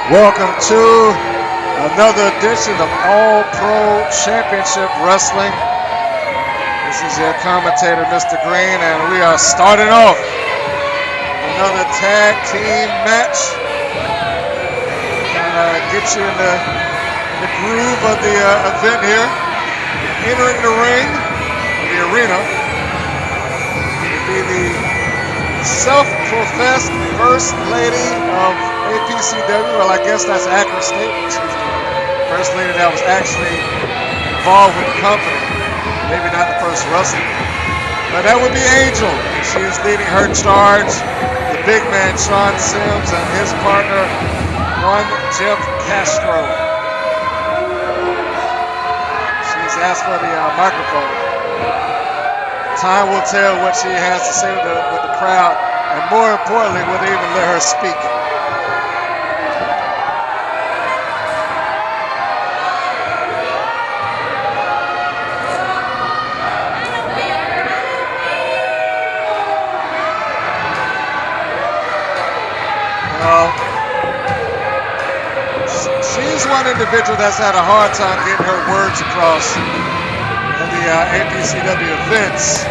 Welcome to another edition of All Pro Championship Wrestling. This is your commentator, Mr. Green, and we are starting off another tag team match. Get you in the groove of the event here. Entering the ring, the arena, will be the self-professed First Lady of APCW. Well, I guess that's an accurate statement. She's the First Lady that was actually involved with the company. Maybe not the first wrestler. But that would be Angel. She is leading her charge. The big man, Sean Sims, and his partner, one Jeff Castro. She's asked for the microphone. Time will tell what she has to say with the crowd, and more importantly, will they even let her speak. She's one individual that's had a hard time getting her words across in the APCW events.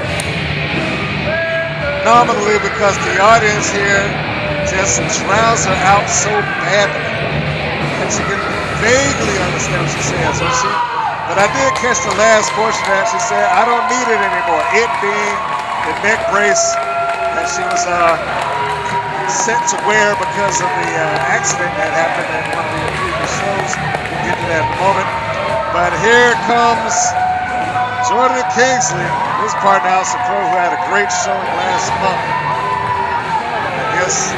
Nominally because the audience here just drowns her out so badly that she can vaguely understand what she says. But I did catch the last portion of that. She said, "I don't need it anymore." It being the neck brace that she was set to wear because of the accident that happened in one of the previous shows. We'll get to that in a moment. But here comes Jordan Kingsley, his partner Alister, who had a great showing last month. I guess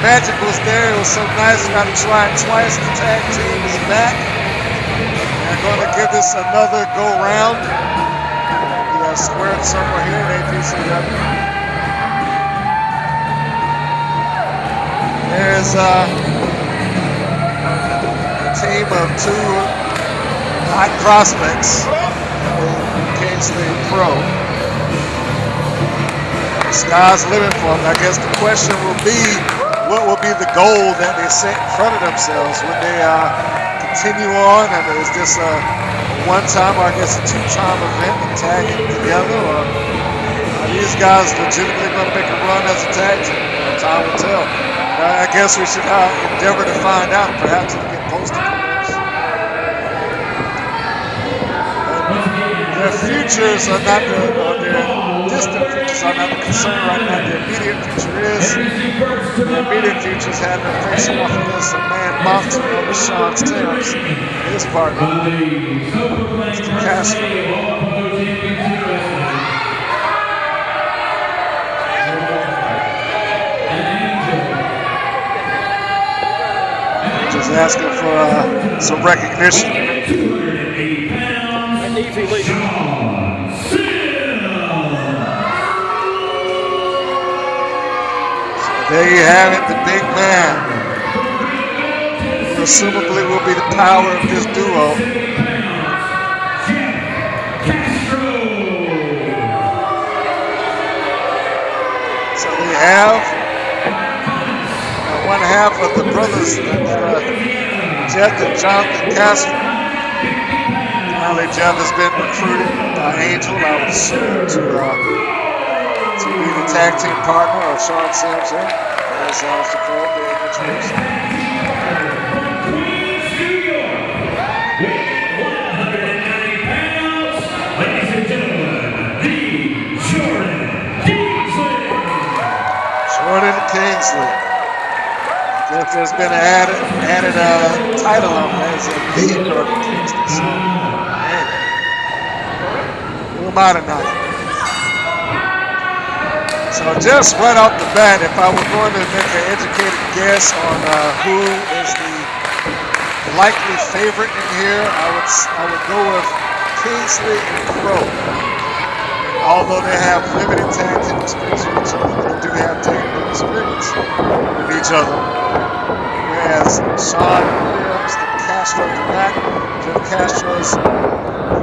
magic was there. It was so nice. We got to try it twice. The tag team is back. They're going to give this another go round. The squared circle here at APCW. There's a team of two hot prospects, Kingsley and Crowe. The sky's the limit for them. I guess the question will be, what will be the goal that they set in front of themselves? Would they continue on, and is this a one-time or I guess a two-time event and tag it together? Or are these guys legitimately going to make a run as a tag team? Time will tell. I guess we should endeavor to find out, perhaps to get posted. Their futures are not their distant futures are not the concern right now. The immediate future is. The immediate future is having them facing off against a man monster over Sean Sims, his partner, Mr. Castro. Just asking for some recognition. So there you have it, the big man. Presumably will be the power of this duo. So we have one half of the brothers, Jeff and Johnathon Castro. Finally, Jeff has been recruited by Angel, I would assume, to be the tag team partner of Sean Sims, as Alister Crowe being introduced. Ladies and gentlemen, the Jordan Kingsley. If there's been an added title on it, as the Jordan Kingsley. So, man, who am I tonight? So just right off the bat, if I were going to make an educated guess on who is the likely favorite in here, I would go with Kingsley and Crowe. Although they have limited tag team experience with each other, they do have tag team experience with each other. Whereas Sean Williams, the Castro in the back, Jeff Castro is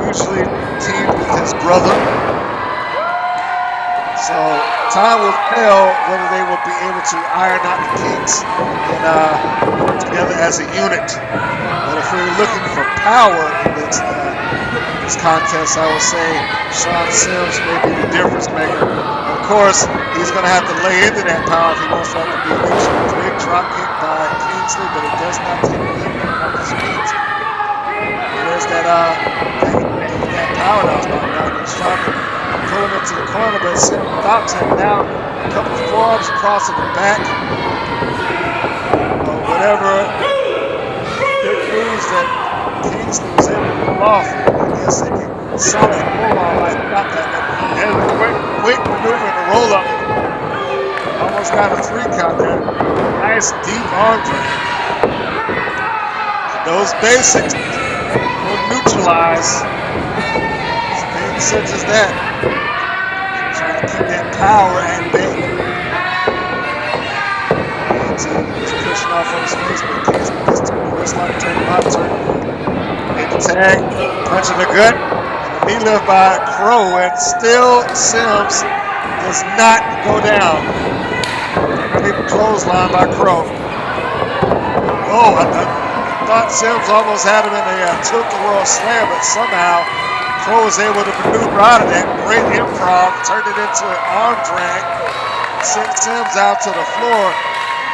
usually teamed with his brother. So time will tell whether they will be able to iron out the kinks and work together as a unit. But if we're looking for power in this contest, I would say Sean Sims may be the difference maker. Of course, he's going to have to lay into that power if he wants that to be reached. Big drop kick by Kingsley, but it does not take him off his feet. There's that power that was knocked down. He's trying to pull him into the corner, but Sims stops him down. A couple of forearms across to the back. Whatever good moves that Kingsley was able to pull off. I guess they can solid pull on like stop that. There's a quick maneuver in the roll up. Almost got a 3 count there. Nice deep arm drag. Those basics will neutralize things such as that. Trying to keep that power at bay. He's pushing off on his face, but Kingsley gets to the wrist lock, turn him out, turn. Made the tag, punch in the gut, and the knee lift by Crowe, and still Sims does not go down. Really clothesline by Crowe. Oh, I thought Sims almost had him in a tilt-the-world slam, but somehow Crowe was able to maneuver out of that. Great improv, turned it into an arm drag, sent Sims out to the floor.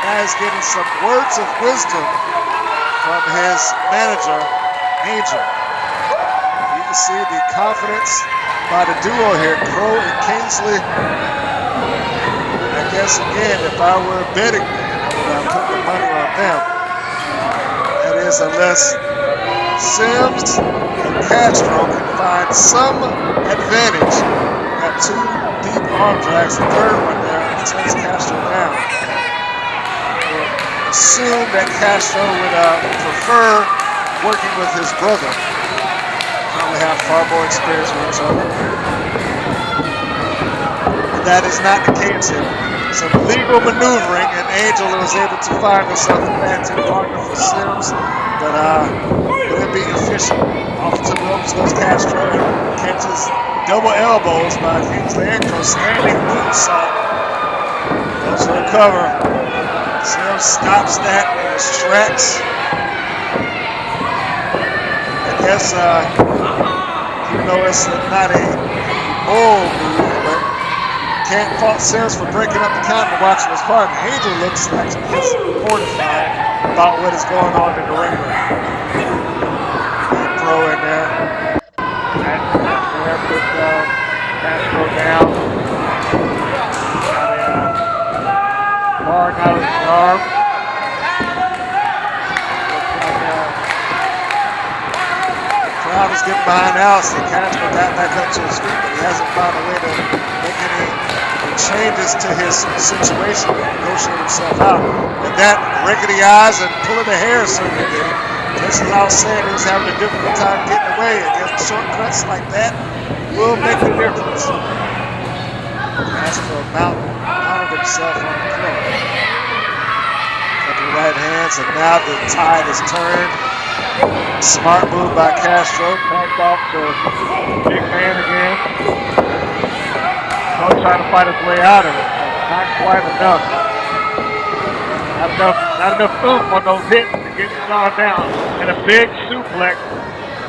Now he's getting some words of wisdom from his manager, Angel. You can see the confidence by the duo here, Crowe and Kingsley. I guess again, if I were a betting man, I would put the money on them. That is, unless Sims and Castro can find some advantage. Got 2 deep arm drags, the third one there takes Castro down. We'll assume that Castro would prefer working with his brother. Probably have far more experience with each other. But that is not the case here. Some legal maneuvering, and Angel was able to find herself a tag team partner for Sims, but wouldn't be efficient. Off to the ropes goes Castro and catches double elbows by Kingsley and Crowe, standing moonsault. Goes for the cover. Sims stops that in his tracks. I guess, even though it's not a moral move, but can't fault Sims for breaking up the count and watching his partner. Angel looks like he's mortified about what is going on in the ring. Crowe in there. There puts Castro down. Bar out of his arm. Crowd is getting behind Alister. Castro got back up to his feet, but he hasn't found a way to make any changes to his situation and negotiate himself out. And that rickety eyes and pulling the hair certainly did it. Just as I was saying, he was having a difficult time getting away against shortcuts like that will make the difference. Castro mounted himself on the floor. Couple of right hands, and now the tide is turned. Smart move by Castro. Backed off to big man again. Crowe trying to fight his way out of it. Not quite enough. Not enough oomph on those hits to get Sean down. And a big suplex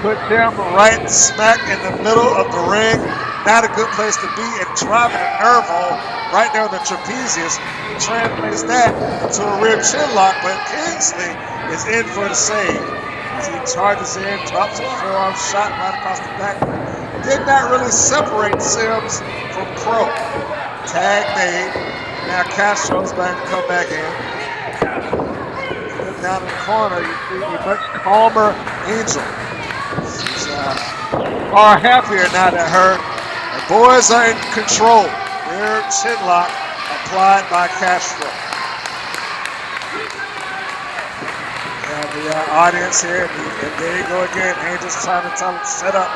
puts him right smack in the middle of the ring. Not a good place to be, and driving a nerve hole right there on the trapezius. Translates that into a rear chin lock, but Kingsley is in for the save. As he charges in, drops a forearm shot right across the back. Did not really separate Sims from Crowe. Tag made. Now Castro's going to come back in. Look down in the corner, you see a much calmer Angel. She's far happier now that her boys are in control. Rear chin lock applied by Castro. The audience here, and there you go again. Angel's trying to tell him, shut up.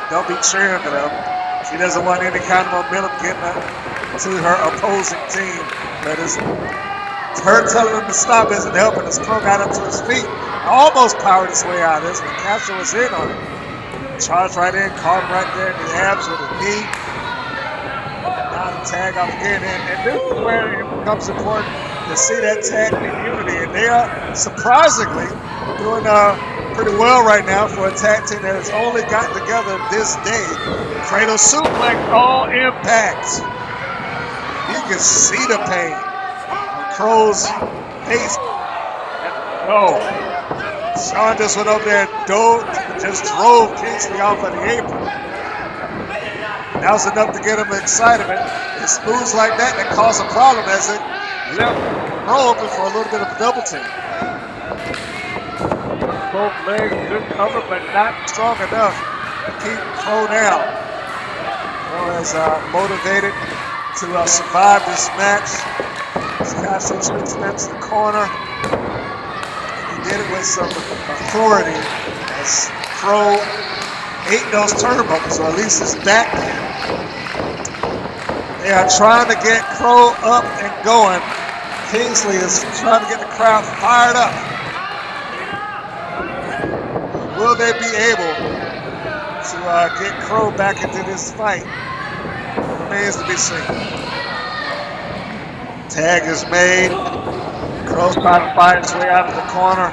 Don't be cheering for them. She doesn't want any kind of momentum getting to her opposing team. But it's her telling him to stop isn't helping. As Crowe got up to his feet, almost powered his way out of this, but Castro was in on it. Charged right in, caught him right there in the abs with a knee. Now the tag off again, and this is where it becomes important to see that tag team unity, and they are surprisingly doing pretty well right now for a tag team that has only gotten together this day. Cradle suplex, all impact. You can see the pain on Crowe's face. No. Sean just went over there and just drove Kingsley off of the apron. That was enough to get him excited. It's moves like that that cause a problem as it left Crowe open for a little bit of a double team. Both legs good cover, but not strong enough to keep Crowe down. Crowe is motivated to survive this match. Castro steps in the corner. He did it with some authority as Crowe ate those turnbuckles, or at least his back. They are trying to get Crowe up and going. Kingsley is trying to get the crowd fired up. Will they be able to get Crowe back into this fight? Remains to be seen. Tag is made. Crowe's trying to fight his way out of the corner.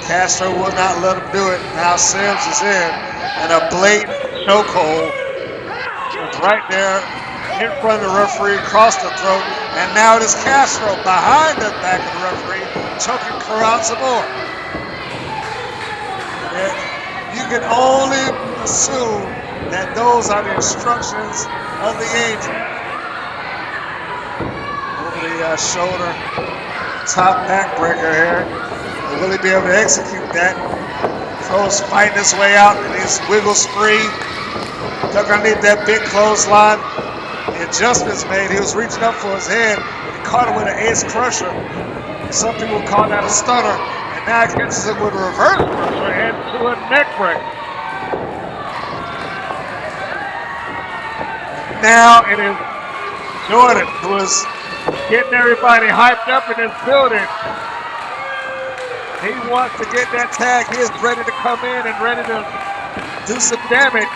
Castro will not let him do it. Now Sims is in, and a blatant chokehold is right there in front of the referee, across the throat, and now it is Castro behind the back of the referee, choking Crowe out some more. You can only assume that those are the instructions of the angel. Over the shoulder, top backbreaker here. Will he be able to execute that? Crowe's fighting his way out in his wiggle spree. Dug underneath that big clothesline. The adjustments made. He was reaching up for his head, and he caught him with an ace crusher. Some people call that a stunner. Now he catches him with a reverse crusher and to a neck break. Now it is Jordan who is getting everybody hyped up in this building. He wants to get that tag. He is ready to come in and ready to do some damage.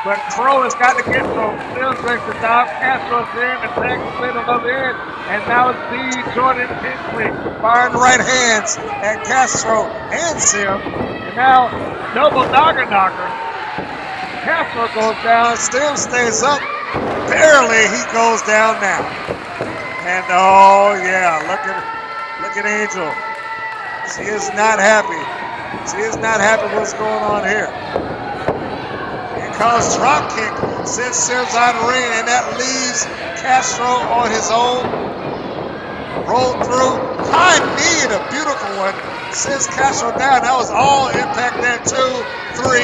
But Crowe has got to get through. Sims breaks the dive. Castro's in. The tag is in another end. And now it's Jordan Kingsley firing right hands at Castro and Sims. And now double knocker. Castro goes down. Sims stays up. Barely he goes down now. And oh yeah, look at Angel. She is not happy. She is not happy what's going on here. Comes drop kick, sends Sims out of the ring, and that leaves Castro on his own. Roll through, high knee, and a beautiful one. Sends Castro down. That was all impact there, 2, 3.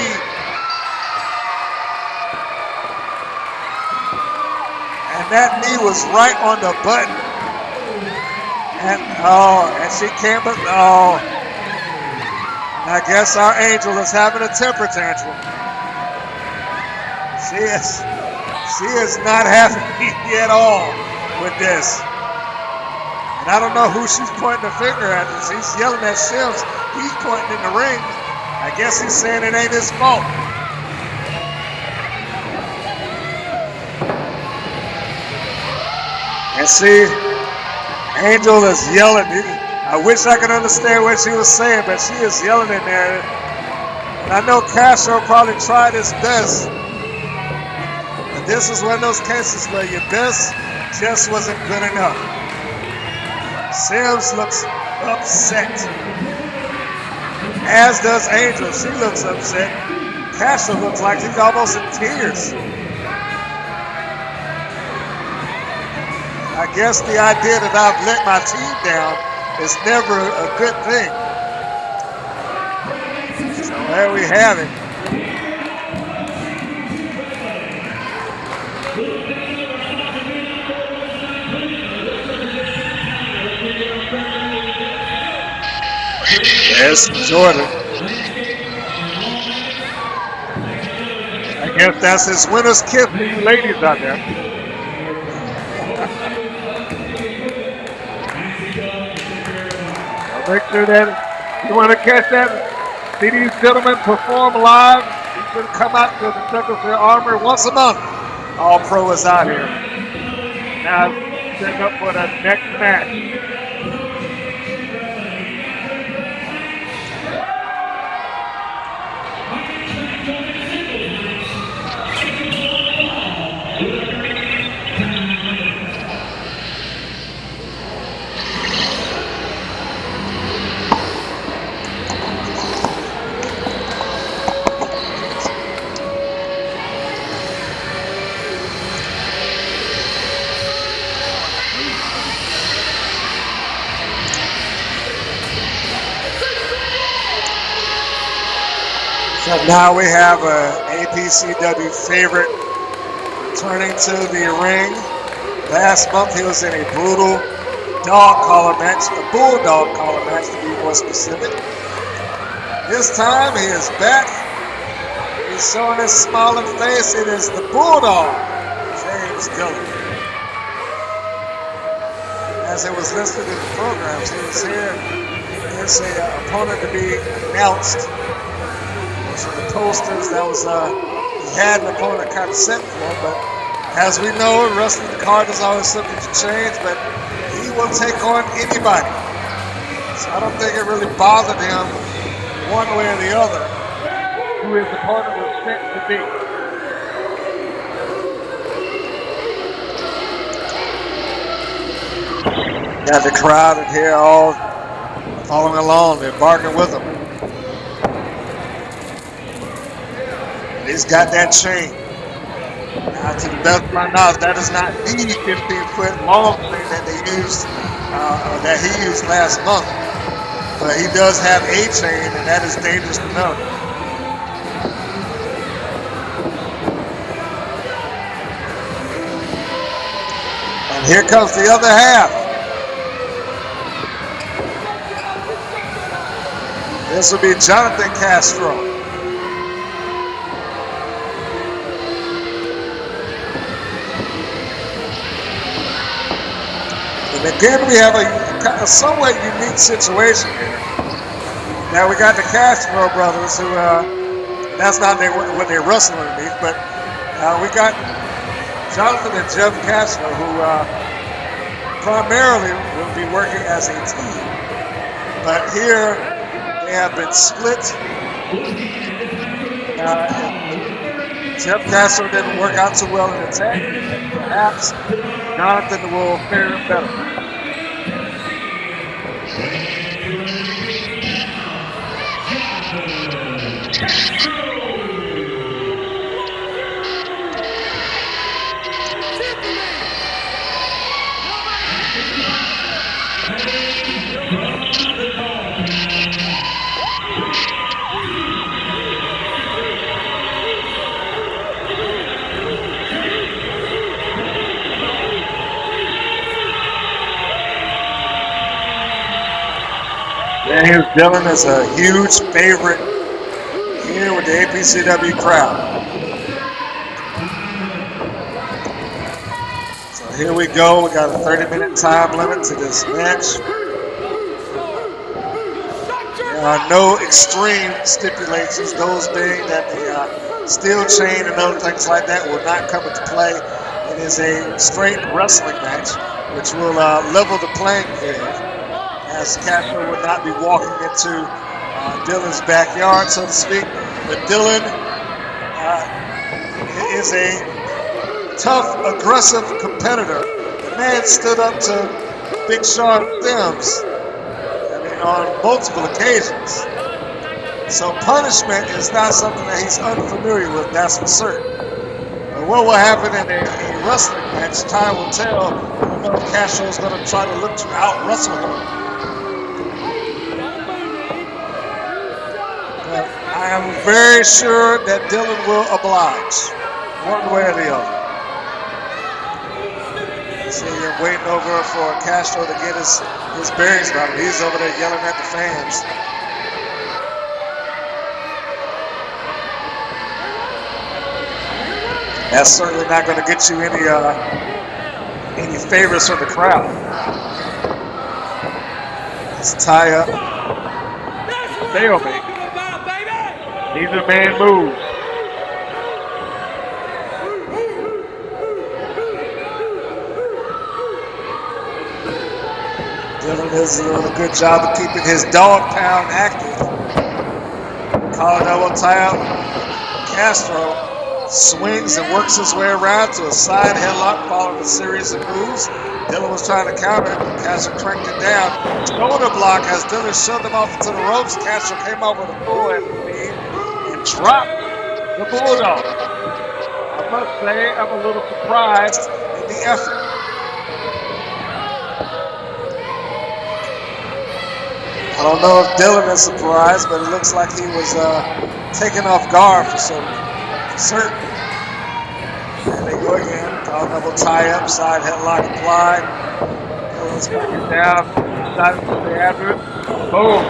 And that knee was right on the button. And she can't, but I guess our Angel is having a temper tantrum. She is not happy at all with this. And I don't know who she's pointing the finger at. She's yelling at Sims. He's pointing in the ring. I guess he's saying it ain't his fault. And see, Angel is yelling. I wish I could understand what she was saying, but she is yelling in there. And I know Castro probably tried his best. This is one of those cases where your best just wasn't good enough. Sims looks upset, as does Angel. She looks upset. Castro looks like he's almost in tears. I guess the idea that I've let my team down is never a good thing. So there we have it. There's Jordan. I guess that's his winner's kiss to you ladies out there. So make sure that you want to catch that, see these gentlemen perform live. You should come out to the Secretary Armory once a month. All Pro is out here. Now setting up for the next match. So now we have a APCW favorite returning to the ring. Last month he was in a brutal dog collar match, a Bulldog collar match to be more specific. This time he is back. He's showing his smiling face. It is the Bulldog, James Dillon. As it was listed in the programs, he was here as an opponent to be announced. So the posters, that was he had an opponent kind of set for him, but as we know, wrestling the card is always subject to change, but he will take on anybody. So I don't think it really bothered him one way or the other who his opponent was set to be. Got the crowd in here all following along, they're barking with him. He's got that chain. Now, to the best of my knowledge, that is not the 15-foot long chain that they used, that he used last month. But he does have a chain, and that is dangerous to know. And here comes the other half. This will be Johnathon Castro. And again, we have a somewhat unique situation here. Now we got the Castro brothers, who that's not what they're wrestling underneath, but we got Johnathon and Jeff Castro, who primarily will be working as a team. But here they have been split. Jeff Castro didn't work out so well in the tag. Perhaps Johnathon will fare better. And here's Dillon as a huge favorite here with the APCW crowd. So here we go. We got a 30-minute time limit to this match. There are no extreme stipulations, those being that the steel chain and other things like that will not come into play. It is a straight wrestling match, which will level the playing field, as Castro would not be walking into Dillon's backyard, so to speak. But Dillon is a tough, aggressive competitor. The man stood up to Big Sean Sims, on multiple occasions. So punishment is not something that he's unfamiliar with, that's for certain. But what will happen in a wrestling match, time will tell. I don't know if Castro's going to try to look to out-wrestle him. I am very sure that Dillon will oblige, one way or the other. See, you're waiting over for Castro to get his bearings about him. He's over there yelling at the fans. That's certainly not going to get you any favors from the crowd. Let's tie up. Stalemate. Neither man moves. Dylan is doing a good job of keeping his dog pound active. Collar double tie up. Castro swings and works his way around to a side headlock following a series of moves. Dylan was trying to counter it, but Castro cranked it down. Shoulder block as Dylan shoved him off into the ropes. Castro came out with a full head speed and dropped the Bulldog. I must say, I'm a little surprised in the effort. I don't know if Dylan is surprised, but it looks like he was taken off guard for certain. And they go again. Double tie up, side headlock applied. Dylan's bringing it down, decided to stay after it. Boom.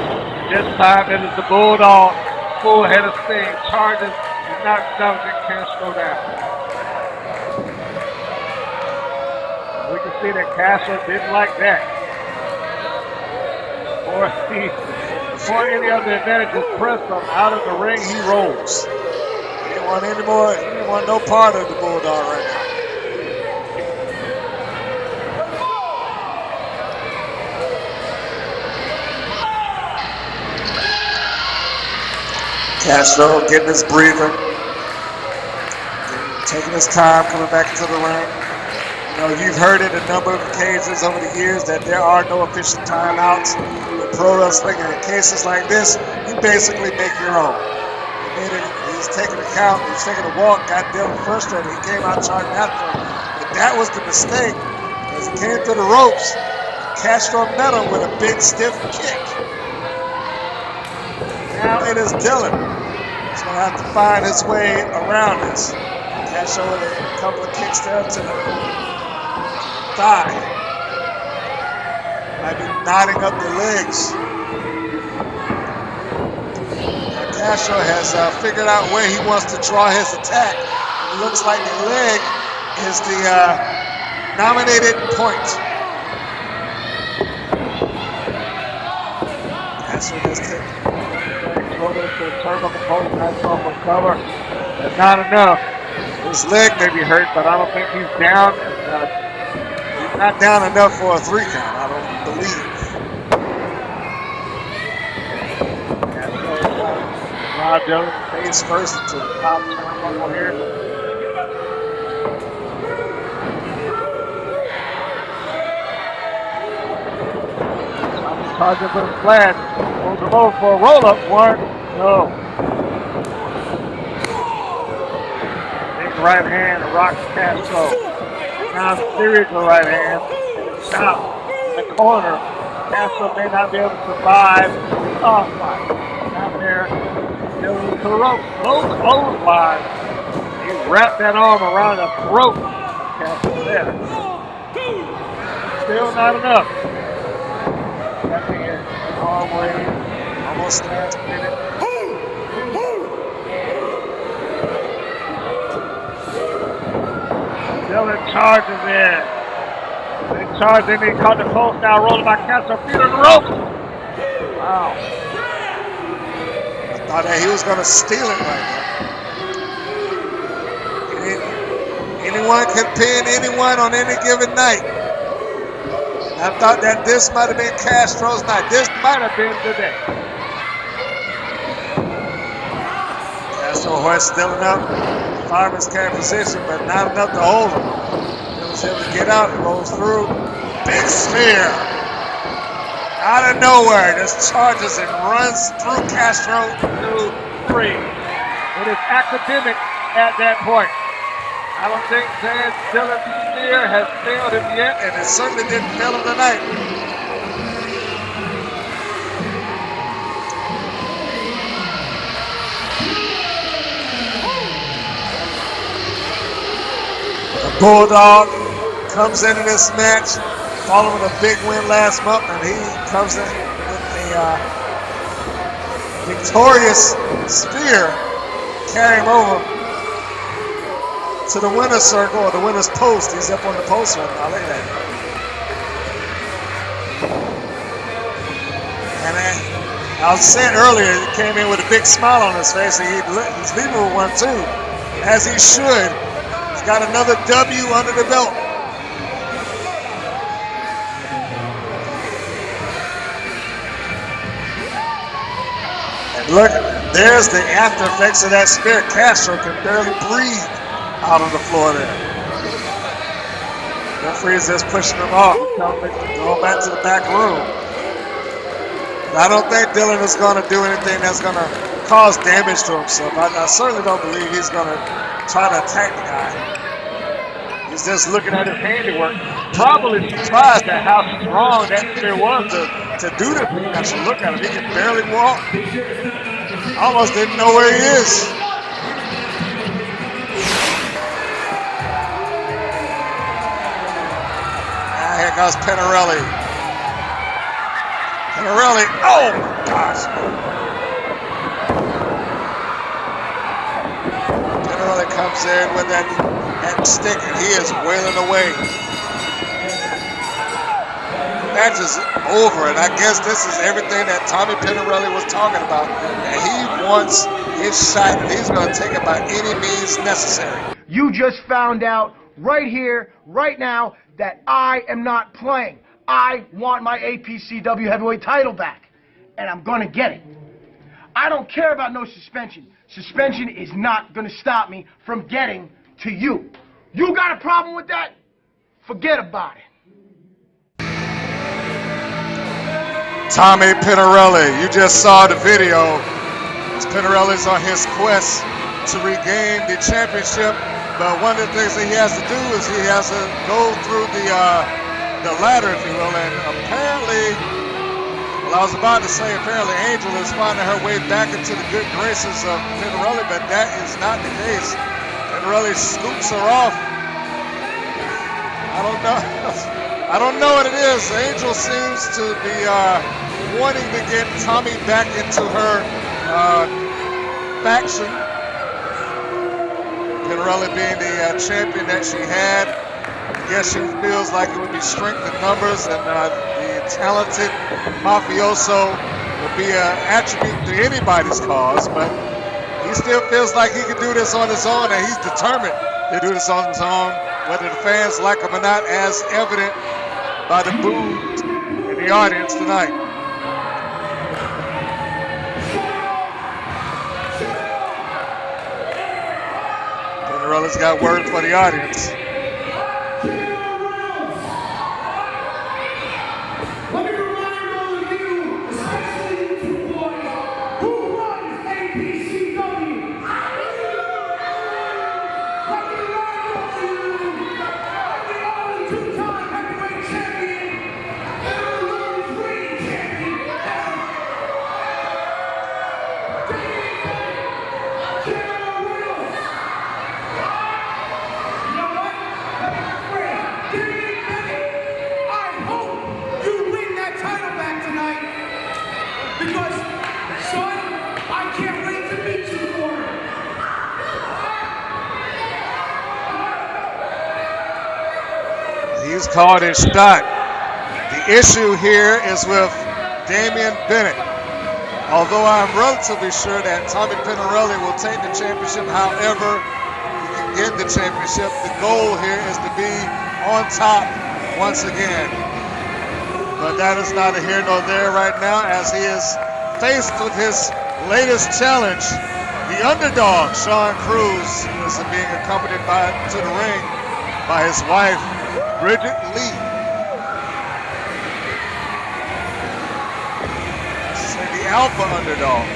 This time it is the Bulldog. Full head of steam, charges and knocks Dominic Castro down. We can see that Castro didn't like that. Before any other advantages press him out of the ring, he rolls. He didn't want any more, he didn't want no part of the Bulldog right now. Castro getting his breather, taking his time, coming back into the ring. You know, you've heard it a number of occasions over the years that there are no official timeouts in pro wrestling. And in cases like this, you basically make your own. He's taking a count, he's taking a walk, got Dylan frustrated. He came out charging after him. But that was the mistake. As he came through the ropes, Castro met him with a big stiff kick. Now it is Dylan. He's going to have to find his way around this. Castro with a couple of kicks there to the thigh. Might be knotting up the legs. Now Castro has figured out where he wants to draw his attack. It looks like the leg is the nominated point. Castro just kicked. Shoulder to the turnbuckle post, nice off of cover. That's not enough. His leg may be hurt, but I don't think he's down. He's not down enough for a 3 count, I don't believe. Rod Dylan face first into the top turnbuckle here. Charging for the splash. Goes him over for a roll-up. 1, no. Big right hand rocks Castro. Now series of right hands. Stop in the corner. Castro may not be able to survive the off fight. Down there. Dylan to the rope. Low clothesline. He wrapped that arm around the throat. Castro there. Still not enough. Arm raise, almost last minute. Dylan charges in. They charge in, he caught the post now, rolling by Castro, feet on the ropes. Wow. I thought that he was going to steal it right now. Anyone can pin anyone on any given night. I thought that this might have been Castro's night. This might have been the day. Castro hoists Dylan up. Fireman's carry position, but not enough to hold him. He was able to get out and rolls through. Big spear. Out of nowhere, just charges and runs through Castro. 2, 3. It is academic at that point. I don't think that Dylan's spear has failed him yet. And it certainly didn't fail him tonight. The Bulldog comes into this match following a big win last month, and he comes in with a victorious spear, carry him over to the winner's circle or the winner's post. He's up on the post right now. Look at that. And I was saying earlier, he came in with a big smile on his face, and he's leaving with one too, as he should. He's got another W under the belt. Look, there's the after effects of that spear. Castro can barely breathe out on the floor there. Referee is just pushing him off, going back to the back room. I don't think Dylan is going to do anything that's going to cause damage to himself. I certainly don't believe he's going to try to attack the guy. He's just looking at his handiwork. Probably surprised at how strong that spear was to do this. Actually, look at him. He can barely walk. Almost didn't know where he is. Here goes Penirelli. Penirelli, oh my gosh. Penirelli comes in with that stick and he is wailing away. The match is over, and I guess this is everything that Tommy Penirelli was talking about. And he wants his shot, and he's going to take it by any means necessary. You just found out right here, right now, that I am not playing. I want my APCW heavyweight title back, and I'm gonna get it. I don't care about no suspension. Suspension is not gonna stop me from getting to you. You got a problem with that? Forget about it. Tommy Penirelli, you just saw the video. Penirelli's on his quest to regain the championship. But one of the things that he has to do is he has to go through the ladder, if you will. And apparently, well, I was about to say apparently Angel is finding her way back into the good graces of Penirelli, but that is not the case. Penirelli scoops her off. I don't know. I don't know what it is. Angel seems to be wanting to get Tommy back into her faction. Penirelli being the champion that she had, I guess she feels like it would be strength in numbers, and the talented Mafioso will be an attribute to anybody's cause, but he still feels like he can do this on his own, and he's determined to do this on his own, whether the fans like him or not, as evident by the boos in the audience tonight. Penirelli's got word for the audience. He's called his shot. The issue here is with Damien Bennett. Although I'm relatively sure that Tommy Penirelli will take the championship, however he can get the championship, the goal here is to be on top once again. But that is neither here nor there right now, as he is faced with his latest challenge. The underdog, Sean Cruz, is being accompanied to the ring by his wife, Bridget Lee. Say the alpha underdog.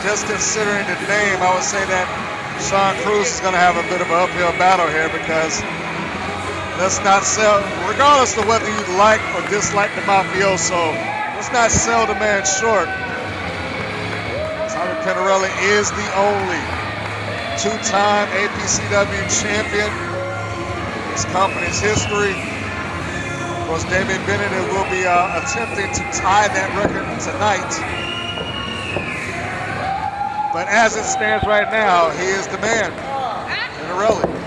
Just considering the name, I would say that Sean Cruz is going to have a bit of an uphill battle here, because let's not sell, regardless of whether you like or dislike the Mafioso, let's not sell the man short. Tommy Penirelli is the only two-time APCW champion in his company's history. Of course, Damien Bennett will be attempting to tie that record tonight. But as it stands right now, he is the man, Penirelli.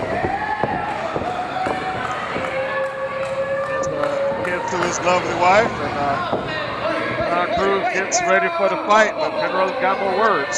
To his lovely wife, and Cruz gets ready for the fight, but Penirelli's got more words.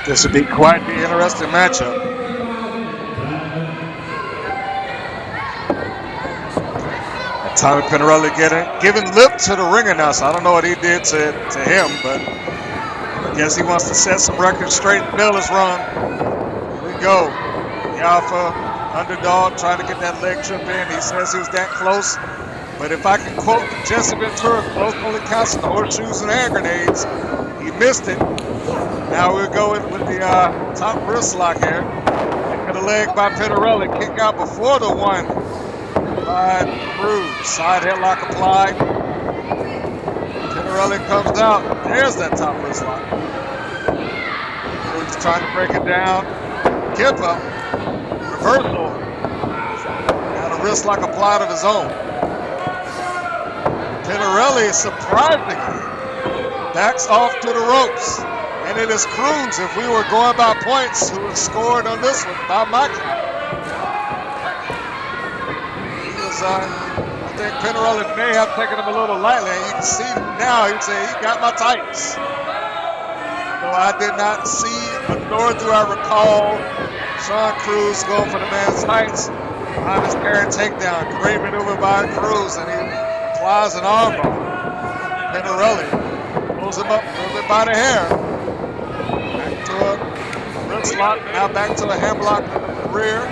This would be quite the interesting matchup. And Tommy Penirelli giving lip to the ring announcer. I don't know what he did to him, but I guess he wants to set some records straight. The bell is rung. Here we go. The Alpha Underdog trying to get that leg trip in. He says he was that close. But if I can quote Jesse Ventura, close only counts in the horseshoes and hand grenades. He missed it. Now we're going with the top wrist lock here. Kick of the leg by Penirelli. Kick out before the one by Cruz. Side headlock applied. Penirelli comes out. There's that top wrist lock. Cruz trying to break it down. Kip up. Reversal. Got a wrist lock applied of his own. Penirelli surprisingly backs off to the ropes. And it is Cruz, if we were going by points, who has scored on this one by my count. I think Penirelli may have taken him a little lightly. And you can see now, he'd say, he got my tights. So I did not see, nor do I recall Sean Cruz going for the man's tights. Behind his parent takedown. Great maneuver by Cruz, and he applies an armbar. Penirelli pulls him up a little bit by the hair. Back to a wrist lock, now back to a hammerlock in the rear.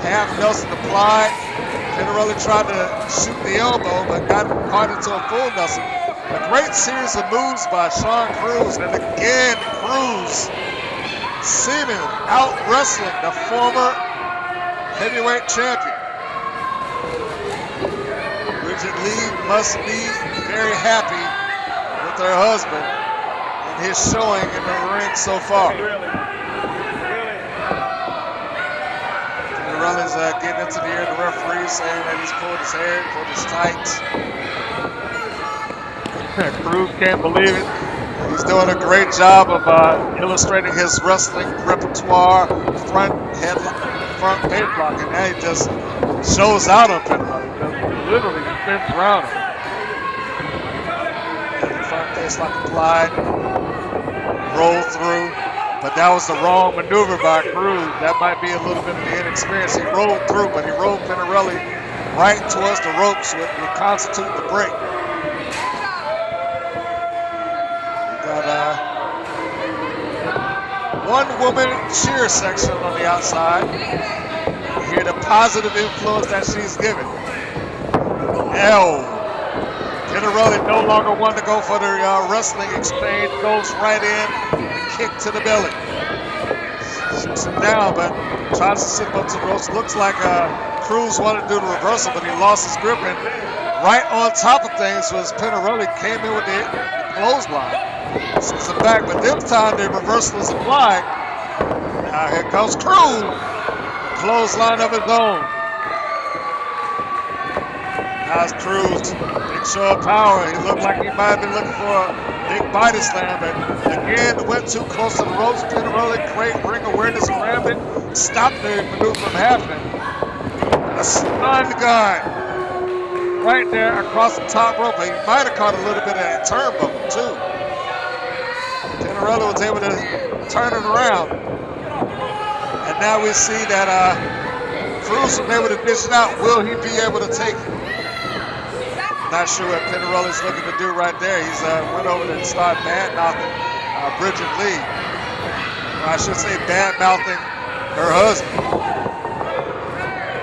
Half Nelson applied. Penirelli tried to shoot the elbow, but got caught into a full Nelson. A great series of moves by Sean Cruz, and again, Cruz seemingly out-wrestling the former heavyweight champion. Bridget Lee must be very happy with her husband and his showing in the ring so far. Penirelli's getting into the ear of the referee, saying that he's pulled his hair, pulled his tights. Cruz can't believe it. He's doing a great job of illustrating his wrestling repertoire, front face lock, and now he just shows out on Penirelli. Literally spins around him. And the front face lock applied, rolled through. But that was the wrong maneuver by Cruz. That might be a little bit of the inexperience. He rolled through, but he rolled Penirelli right towards the ropes, which would constitute the break. We got one-woman cheer section on the outside. You hear the positive influence that she's given. Penirelli no longer wanted to go for the wrestling exchange. Goes right in. Kick to the belly. Sits him down, but tries to sit him up to the ropes. Looks like Cruz wanted to do the reversal, but he lost his grip. And right on top of things was Penirelli came in with the clothesline. Sits him back, but this time the reversal is applied. Now here comes Cruz. Clothesline of his own. How's Cruz? Big show of power. He looked like he might have been looking for a big body slam, but again went too close to the ropes. Penirelli, great ring awareness, grabbed it, stopped the maneuver from happening. A stun gun right there across the top rope. He might have caught a little bit of that turnbuckle too. Penirelli was able to turn it around, and now we see that Cruz was able to dish it out. Will he be able to take it? Not sure what Penirelli's looking to do right there. He's went over there and started bad-mouthing Bridget Lee. Or I should say bad-mouthing her husband.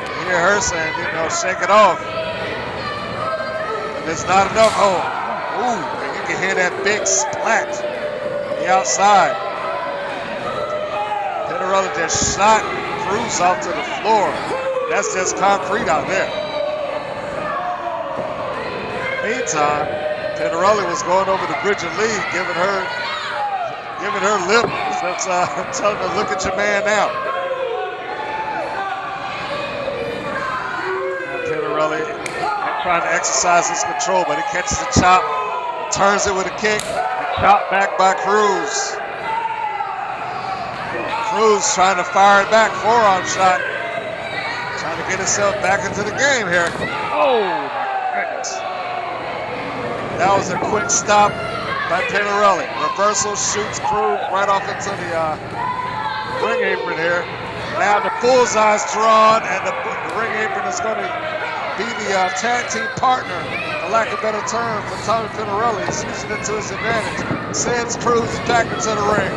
You hear her saying, shake it off. But it's not enough. Oh, ooh, you can hear that big splat on the outside. Penirelli just shot Cruz off to the floor. That's just concrete out there. Meantime, Penirelli was going over to Bridget Lee, giving her lip. That's telling her, look at your man now. Now Penirelli trying to exercise his control, but he catches the chop, turns it with a kick, and chop back by Cruz. Cruz trying to fire it back, forearm shot, trying to get himself back into the game here. Oh my goodness. That was a quick stop by Penirelli. Reversal shoots Crowe right off into the ring apron here. Now the bullseye's drawn, and the ring apron is going to be the tag team partner, for lack of a better term, for Tommy Penirelli. He's using it to his advantage. Sends Crowe back into the ring.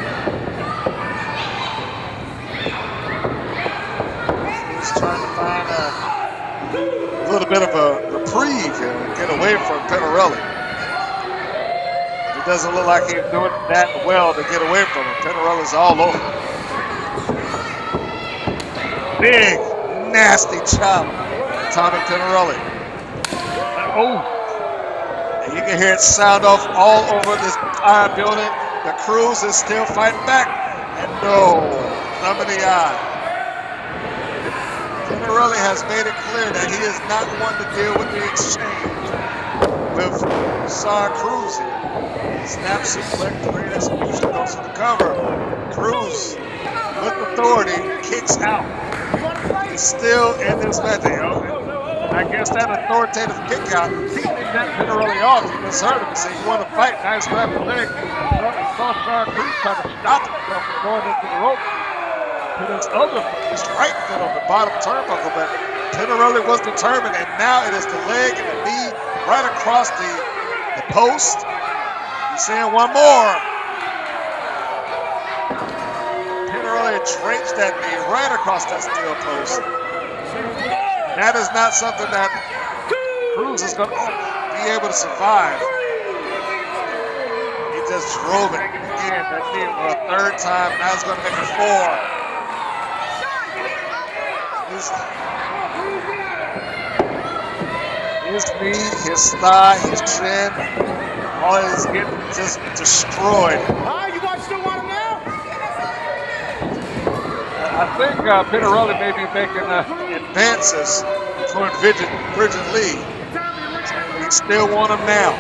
He's trying to find a little bit of a reprieve here and get away from Penirelli. It doesn't look like he's doing that well to get away from him. Penirelli's all over. Big, nasty chop, Tommy Penirelli. And you can hear it sound off all over this entire building. The Cruz is still fighting back. And no, thumb in the eye. Penirelli has made it clear that he is not one to deal with the exchange with Cruz here. Snap suplex, great execution, goes for the cover. Cruz, with authority, kicks out. He's still in this method. I guess that authoritative kick out, he didn't get Penirelli off. He misheard him and said, "You want to fight? Nice grab the leg." Saw Cruz trying to stop himself from going into the rope. To this other strike foot on the bottom turnbuckle, but Penirelli was determined, and now it is the leg and the knee right across the post. He's saying one more. Penirelli drapes that knee right across that steel post. That is not something that Cruz is going to be able to survive. He just drove it again. That knee for a third time. Now it's going to make it 4. His knee, his thigh, his chin, all is getting just destroyed. You guys still want him now? I think Penirelli may be making advances toward Bridget Lee. We still want him now.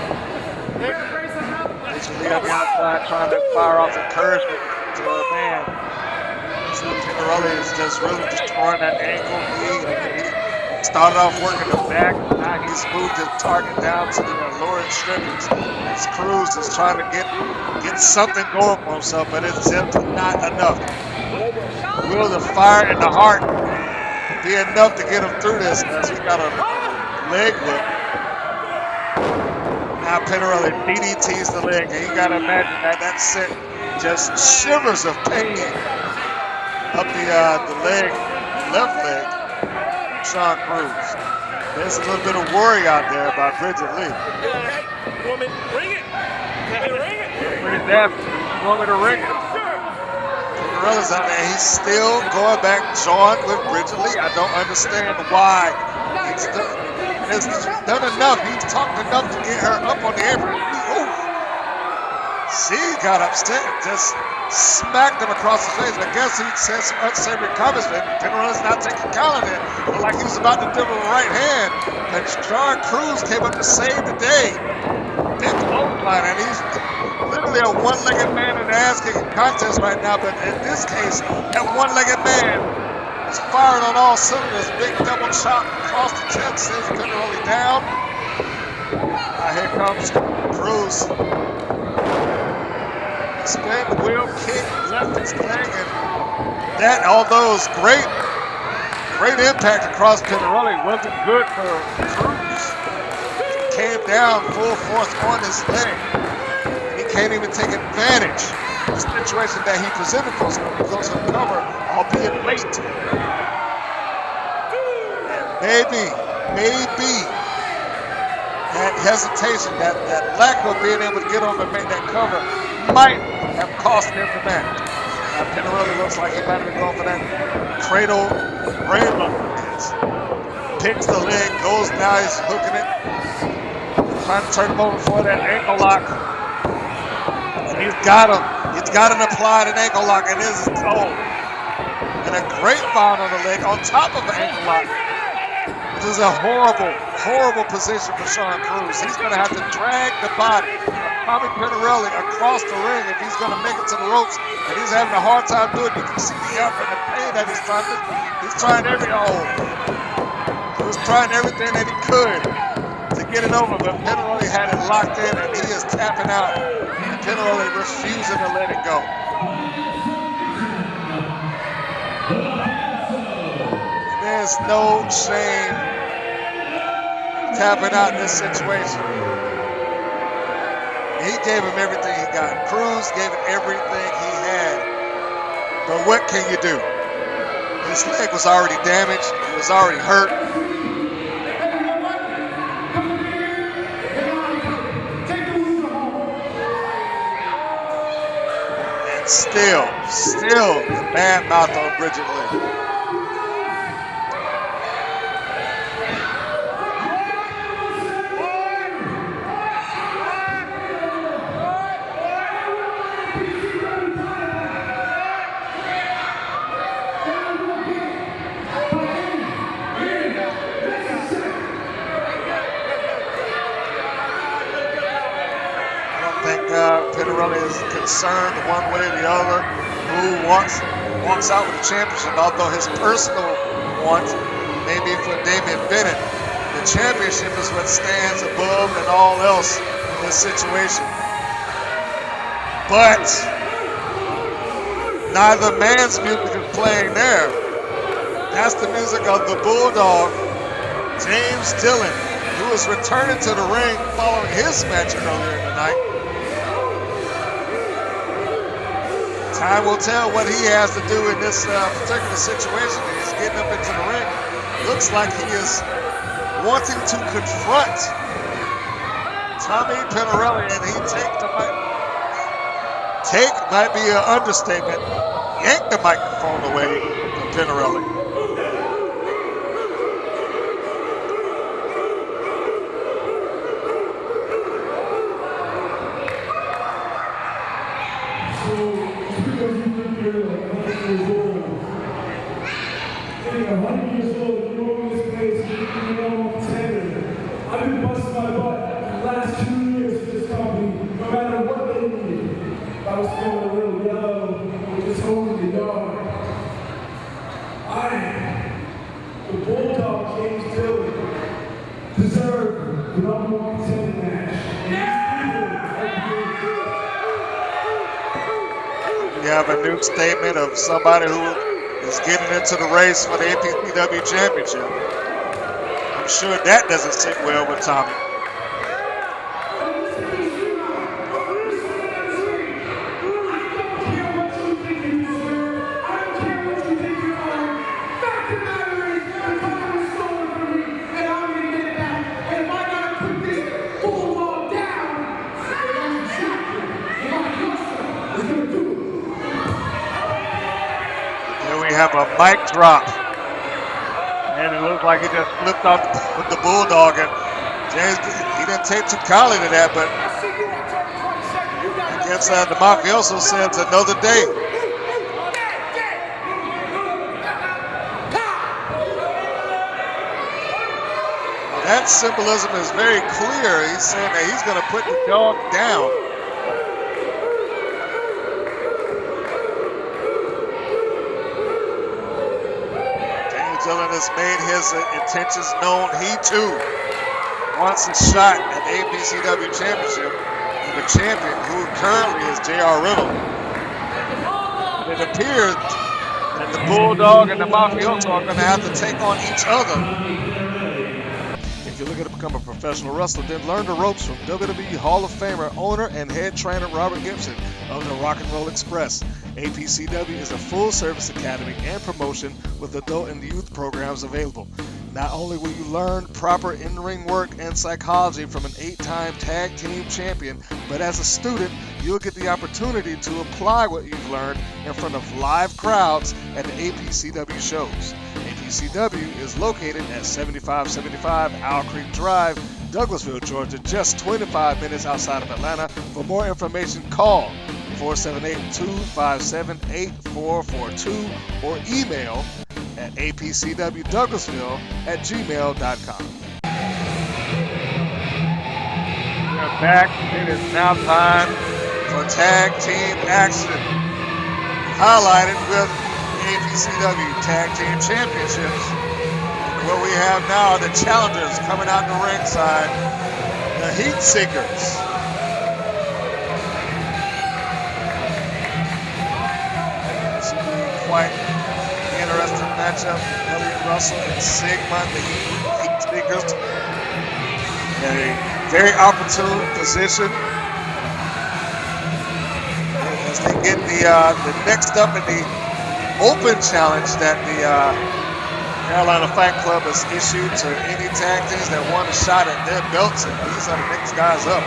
Bridget Lee on the outside trying to fire off encouragement to her man. So Penirelli is just really destroying that ankle. He started off working the back. Now he's moved his target down to the lower extremities. As Cruz is trying to get something going for himself, but it's just not enough. Will the fire in the heart be enough to get him through this? As he got a leg whip. Now Penirelli DDTs the leg, and you got to imagine that sent just shivers of pain up the leg, left leg, Sean Cruz. There's a little bit of worry out there by Bridget Lee. Woman, ring it. Ring it. Pretty damn. You want me to ring it? Penirelli's out there. He's still going back, Sean, with Bridget Lee. I don't understand why. He's done enough. He's talked enough to get her up on the apron. She got upset and just smacked him across the face. I guess he said some unsavory comments, but Penirelli's not taking count of it. Looked like he was about to deliver a right hand. But Sean Cruz came up to save the day. Did the line, and he's literally a one-legged man in the ass-kicking contest right now. But in this case, that one-legged man is firing on all cylinders. Big double chop across the chest, sends Penirelli down. Now here comes Cruz. Spin, wheel, kick, left his leg, and that, although it's great impact across Penirelli, wasn't good for Cruz. He came down full force on his leg, and he can't even take advantage of the situation that he presented for himself. He goes to the cover, albeit late. And maybe that hesitation, that lack of being able to get over and make that cover might have cost him the match. Now Penirelli looks like he might have been going for that cradle rainbow. Picks the leg, goes now, he's hooking it. Trying to turn him over for that ankle lock. And he's got him. He's got an applied an ankle lock, and this is and a grapevine on the leg on top of the ankle lock. This is a horrible position for Sean Cruz. He's going to have to drag the body of Tommy Penirelli across the ring if he's going to make it to the ropes. And he's having a hard time doing it. You can see the effort and the pain that he's trying to do. He's trying he was trying everything that he could to get it over, but Penirelli had it locked in, and he is tapping out. Penirelli refusing to let it go. There's no shame tapping out in this situation. He gave him everything he got. Cruz gave him everything he had. But what can you do? His leg was already damaged. He was already hurt. And still the bad mouth on Bridget Lee. Penirelli is concerned one way or the other who walks out with the championship, although his personal want may be for Damien Bennett. The championship is what stands above and all else in this situation. But neither man's music is playing there. That's the music of the Bulldog, James Dillon, who is returning to the ring following his match earlier in the night. Time will tell what he has to do in this particular situation. He's getting up into the ring. Looks like he is wanting to confront Tommy Penirelli, and he take might be an understatement. Yank the microphone away from Penirelli. I've been busting my butt the last 2 years for this company, no matter what they needed. I was feeling a little yellow, or just holding the yard. I, the Bulldog James Dillon, deserve the #1 contender match. We have a new statement of somebody who is getting into the race for the APCW Championship. I'm sure that doesn't sit well with Tommy. Here we have a mic drop. And it looks like he just flipped off with the Bulldog. And James, he didn't take too kindly to that, but I guess the Mafioso says another day. That symbolism is very clear. He's saying that he's going to put the dog down. Dillon has made his intentions known. He too wants a shot at the APCW Championship and the champion, who currently is JR Reynolds. It appears that the Bulldog and the Mafioso are going to have to take on each other. If you're looking to become a professional wrestler, then learn the ropes from WWE Hall of Famer, owner, and head trainer Robert Gibson of the Rock and Roll Express. APCW is a full-service academy and promotion with adult and youth programs available. Not only will you learn proper in-ring work and psychology from an 8-time tag team champion, but as a student, you'll get the opportunity to apply what you've learned in front of live crowds at the APCW shows. APCW is located at 7575 Owl Creek Drive, Douglasville, Georgia, just 25 minutes outside of Atlanta. For more information, call 478-257-8442 or email at apcwdouglasville@gmail.com. We are back. It is now time for tag team action, highlighted with APCW Tag Team Championships. And what we have now are the challengers coming out the ringside, the Heatseekers. quite interesting matchup. Elliott Russell and Sigma, the Heatseekers. In a very opportune position as they get the next up in the open challenge that the Carolina Fight Club has issued to any tag teams that want a shot at their belts, and these are the next guys up.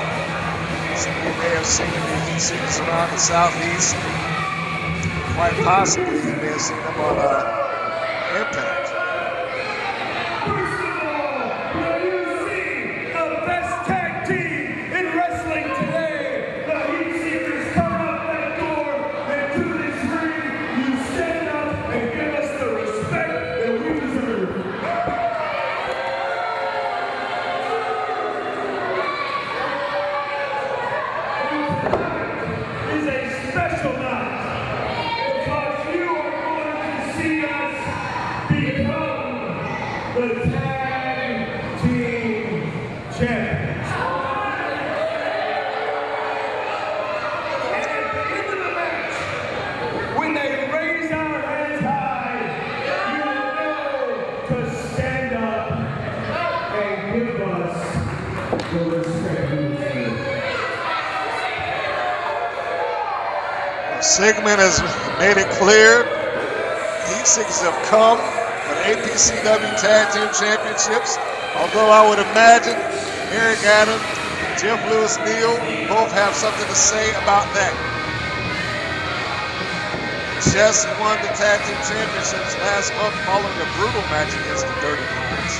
So you may have seen the Heatseekers around the Southeast. Quite possibly you may have seen them on Impact. Sigmund has made it clear Heatseekers have come for the APCW Tag Team Championships. Although I would imagine Eric Adams, Jeff Lewis Neal both have something to say about that. Just won the Tag Team Championships last month following a brutal match against the Dirty Lions.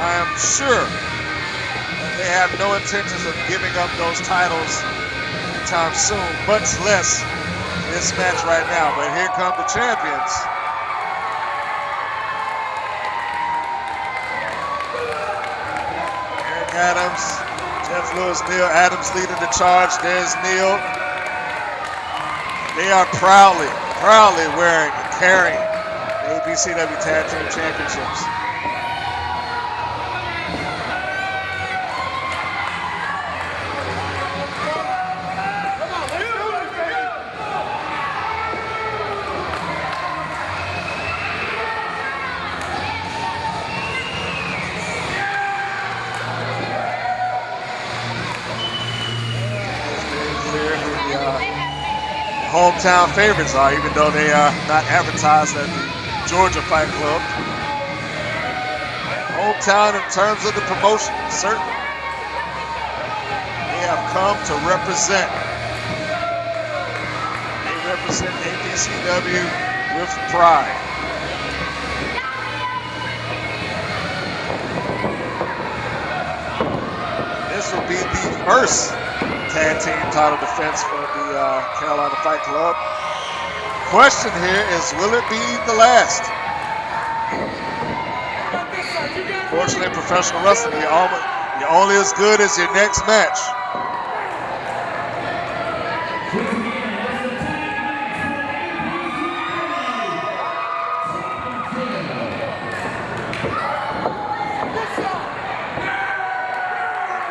I am sure that they have no intentions of giving up those titles anytime soon, much less this match right now. But here come the champions. Eric Adams, Jeff Lewis, Neal. Adams leading the charge. There's Neal. They are proudly wearing and carrying the APCW Tag Team Championships. Hometown favorites are, even though they are not advertised at the Georgia Fight Club. Hometown in terms of the promotion, certainly. They have come to represent. They represent APCW with pride. This will be the first tag team title defense for the Carolina Fight Club. Question here is, will it be the last? Fortunately, in professional wrestling, you're only as good as your next match.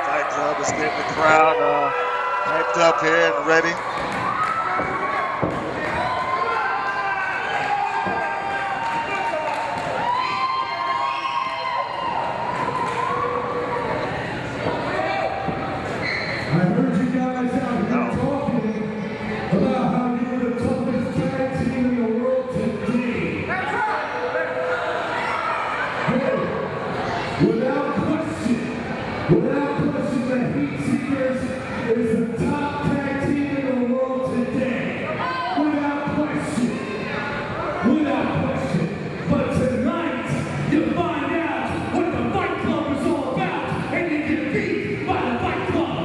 Fight Club is getting the crowd hyped up here and ready. I heard you guys out here talking about how you're the toughest tag team in the world today. That's right. Hey, without question, the Heatseekers is the top tag team in the world today. Without question. But tonight, you find out what the Fight Club is all about, and you get beat by the Fight Club.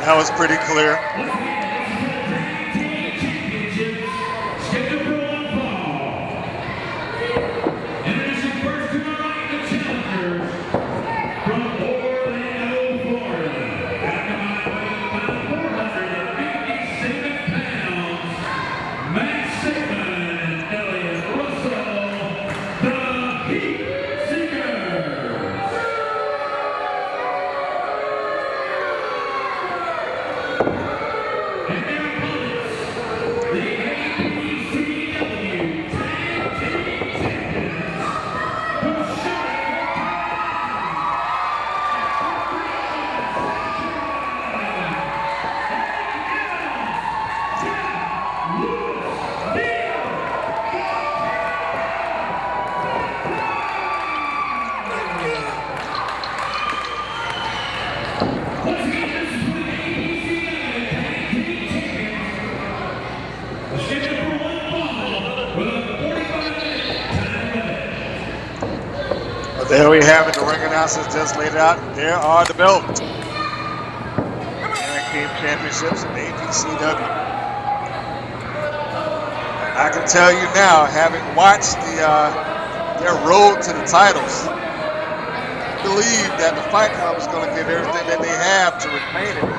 That was pretty clear. There we have it. The ring announcers just laid it out. There are the belts. Tag Team Championships in the APCW. I can tell you now, having watched their road to the titles, I believe that the Fight Club is going to get everything that they have to retain it.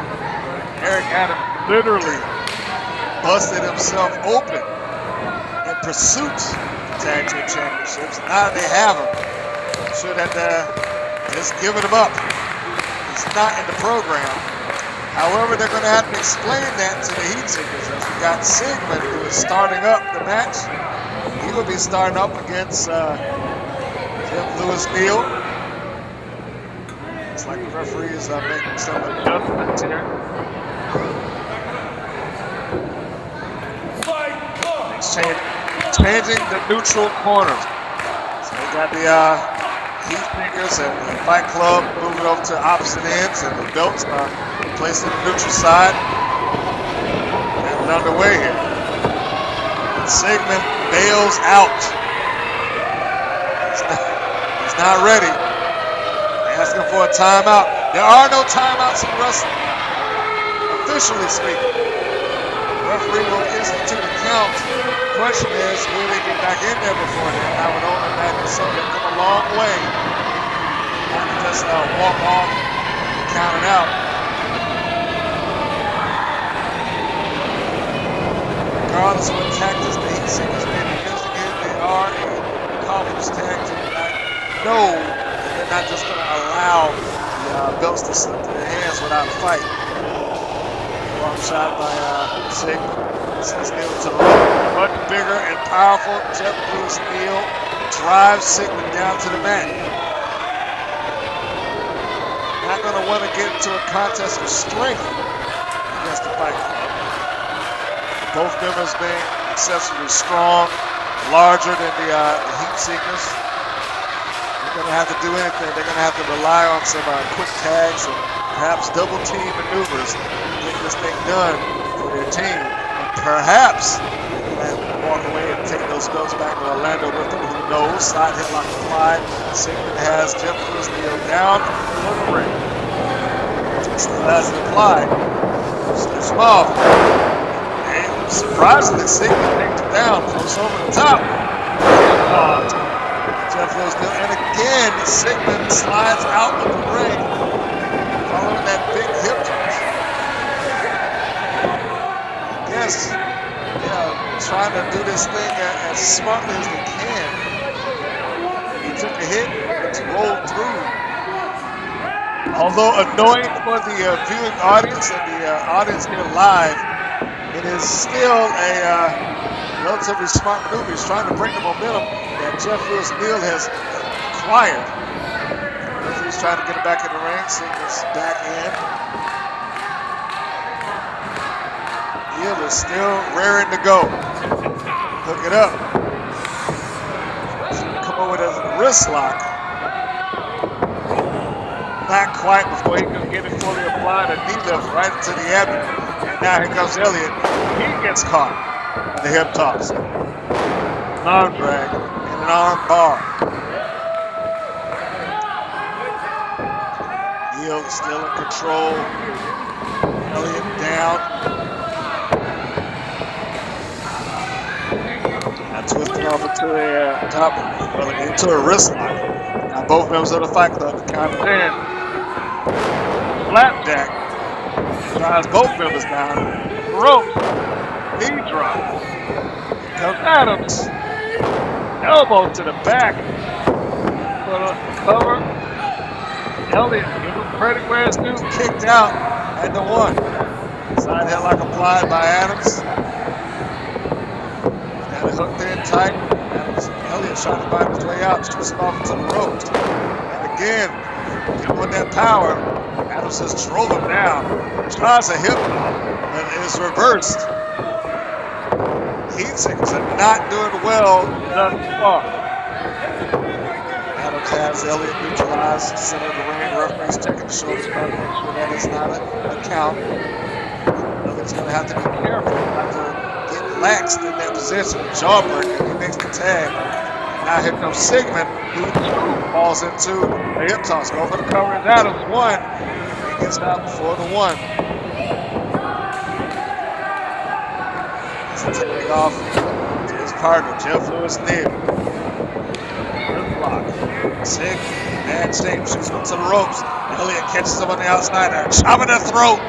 Eric Adams literally busted himself open in pursuit of the Tag Team Championships. Now that they have them, I'm sure that just giving him up. He's not in the program. However, they're going to have to explain that to the Heatseekers. As we got Sigmund, who is starting up the match. He will be starting up against Jeff Lewis Neal. It's like the referee is making some adjustments here. Changing the neutral corners. So we got the Heatseekers and the Fight Club moving over to opposite ends, and the belts are placed on the neutral side. And we're underway here. And Sigmund bails out. He's not ready. Asking for a timeout. There are no timeouts in wrestling, officially speaking. The referee will institute a count. The question is, will they get back in there before then? I would only imagine so. They've come a long way. Not to just walk off and count it out. Regardless of what tactics the Heatseekers may be using here, they are a accomplished tag team. I know they're not just going to allow the belts to slip through their hands without a fight. Long shot by Sigmund. Sends Neal to the left. Much bigger and powerful Jeff Lewis Neal drives Sigmund down to the mat. Not going to want to get into a contest of strength against the Fight Club. Both members being excessively strong, larger than the Heatseekers. They're going to have to do anything. They're going to have to rely on some quick tags and perhaps double team maneuvers to get this thing done for their team. And perhaps they can walk away and take those belts back to Orlando with them. Who knows? Side hit lock applied. Sigmund has Jeff Lewis Neal down in the ring. Still has it applied. Slips him off. And surprisingly, Sigmund takes him down, close over the top. Jeff Lewis Neal, and again, Sigmund slides out of the ring, following that big hip toss. Yes, trying to do this thing as smartly as they can. He took a hit, it's rolled through. Although annoying for the viewing audience and the audience here live, it is still a relatively smart maneuver. He's trying to break the momentum that Jeff Lewis Neal has acquired. He's trying to get it back in the ring. Sigmund's back in. Neal is still raring to go. Hook it up. Come over with a wrist lock. Not quite before he can get it fully applied. A knee lift right into the abdomen. And now here comes Elliott. He gets caught in the hip toss. An arm drag and an arm bar. Neal still in control. Elliott down. Now twisting off into into a wrist lock. Now both members of the Fight Club counted in. Flapjack drives both members down. Rope. Knee drop. Here comes Adams. Elbow to the back. For the cover. Elliott, give him credit where it's due. Kicked out at the one. Side headlock applied by Adams. Got it hooked in tight. Elliott trying to find his way out. Twisting off into the ropes. And again, with that power, Adams just drove him down. Tries a hip lock, but it's reversed. Heatseekers are not doing well thus far. Adams has Elliott neutralized, center of the ring. Referee's checking the shoulders, trying to make sure that is not a count. Elliott's going to have to be careful not to get laxed in that position. Jawbreaker, he makes the tag. Now here comes Sigmund, who falls into a hip toss. Go for the cover as Adams. One. He gets out before the one. He's taking off to his partner, Jeff Lewis Neal. Good block. Sigmund, bad shape, shoots him to the ropes. Elliott catches him on the outside there, chopping the throat.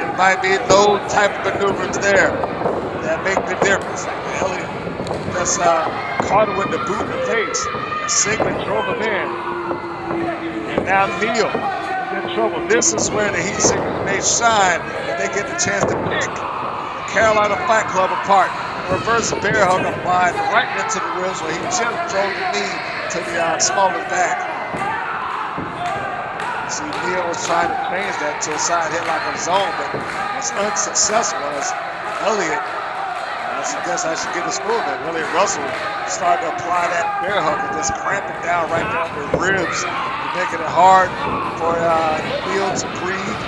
It might be those type of maneuvers there that make the difference. Elliott just caught him with the boot in the face. And Sigmund drove him in. And now Neal is in trouble. This is where the Heatseekers may shine if they get the chance to pick the Carolina Fight Club apart. Reverse bear hug applied right into the ribs where he just drove the knee to the small of the back. See, Neal was trying to change that to a side headlock on his own, but it's unsuccessful as Elliott, I guess I should give this move, but Elliott Russell started to apply that bear hug and just cramping down right down the ribs, making it hard for Neal to breathe.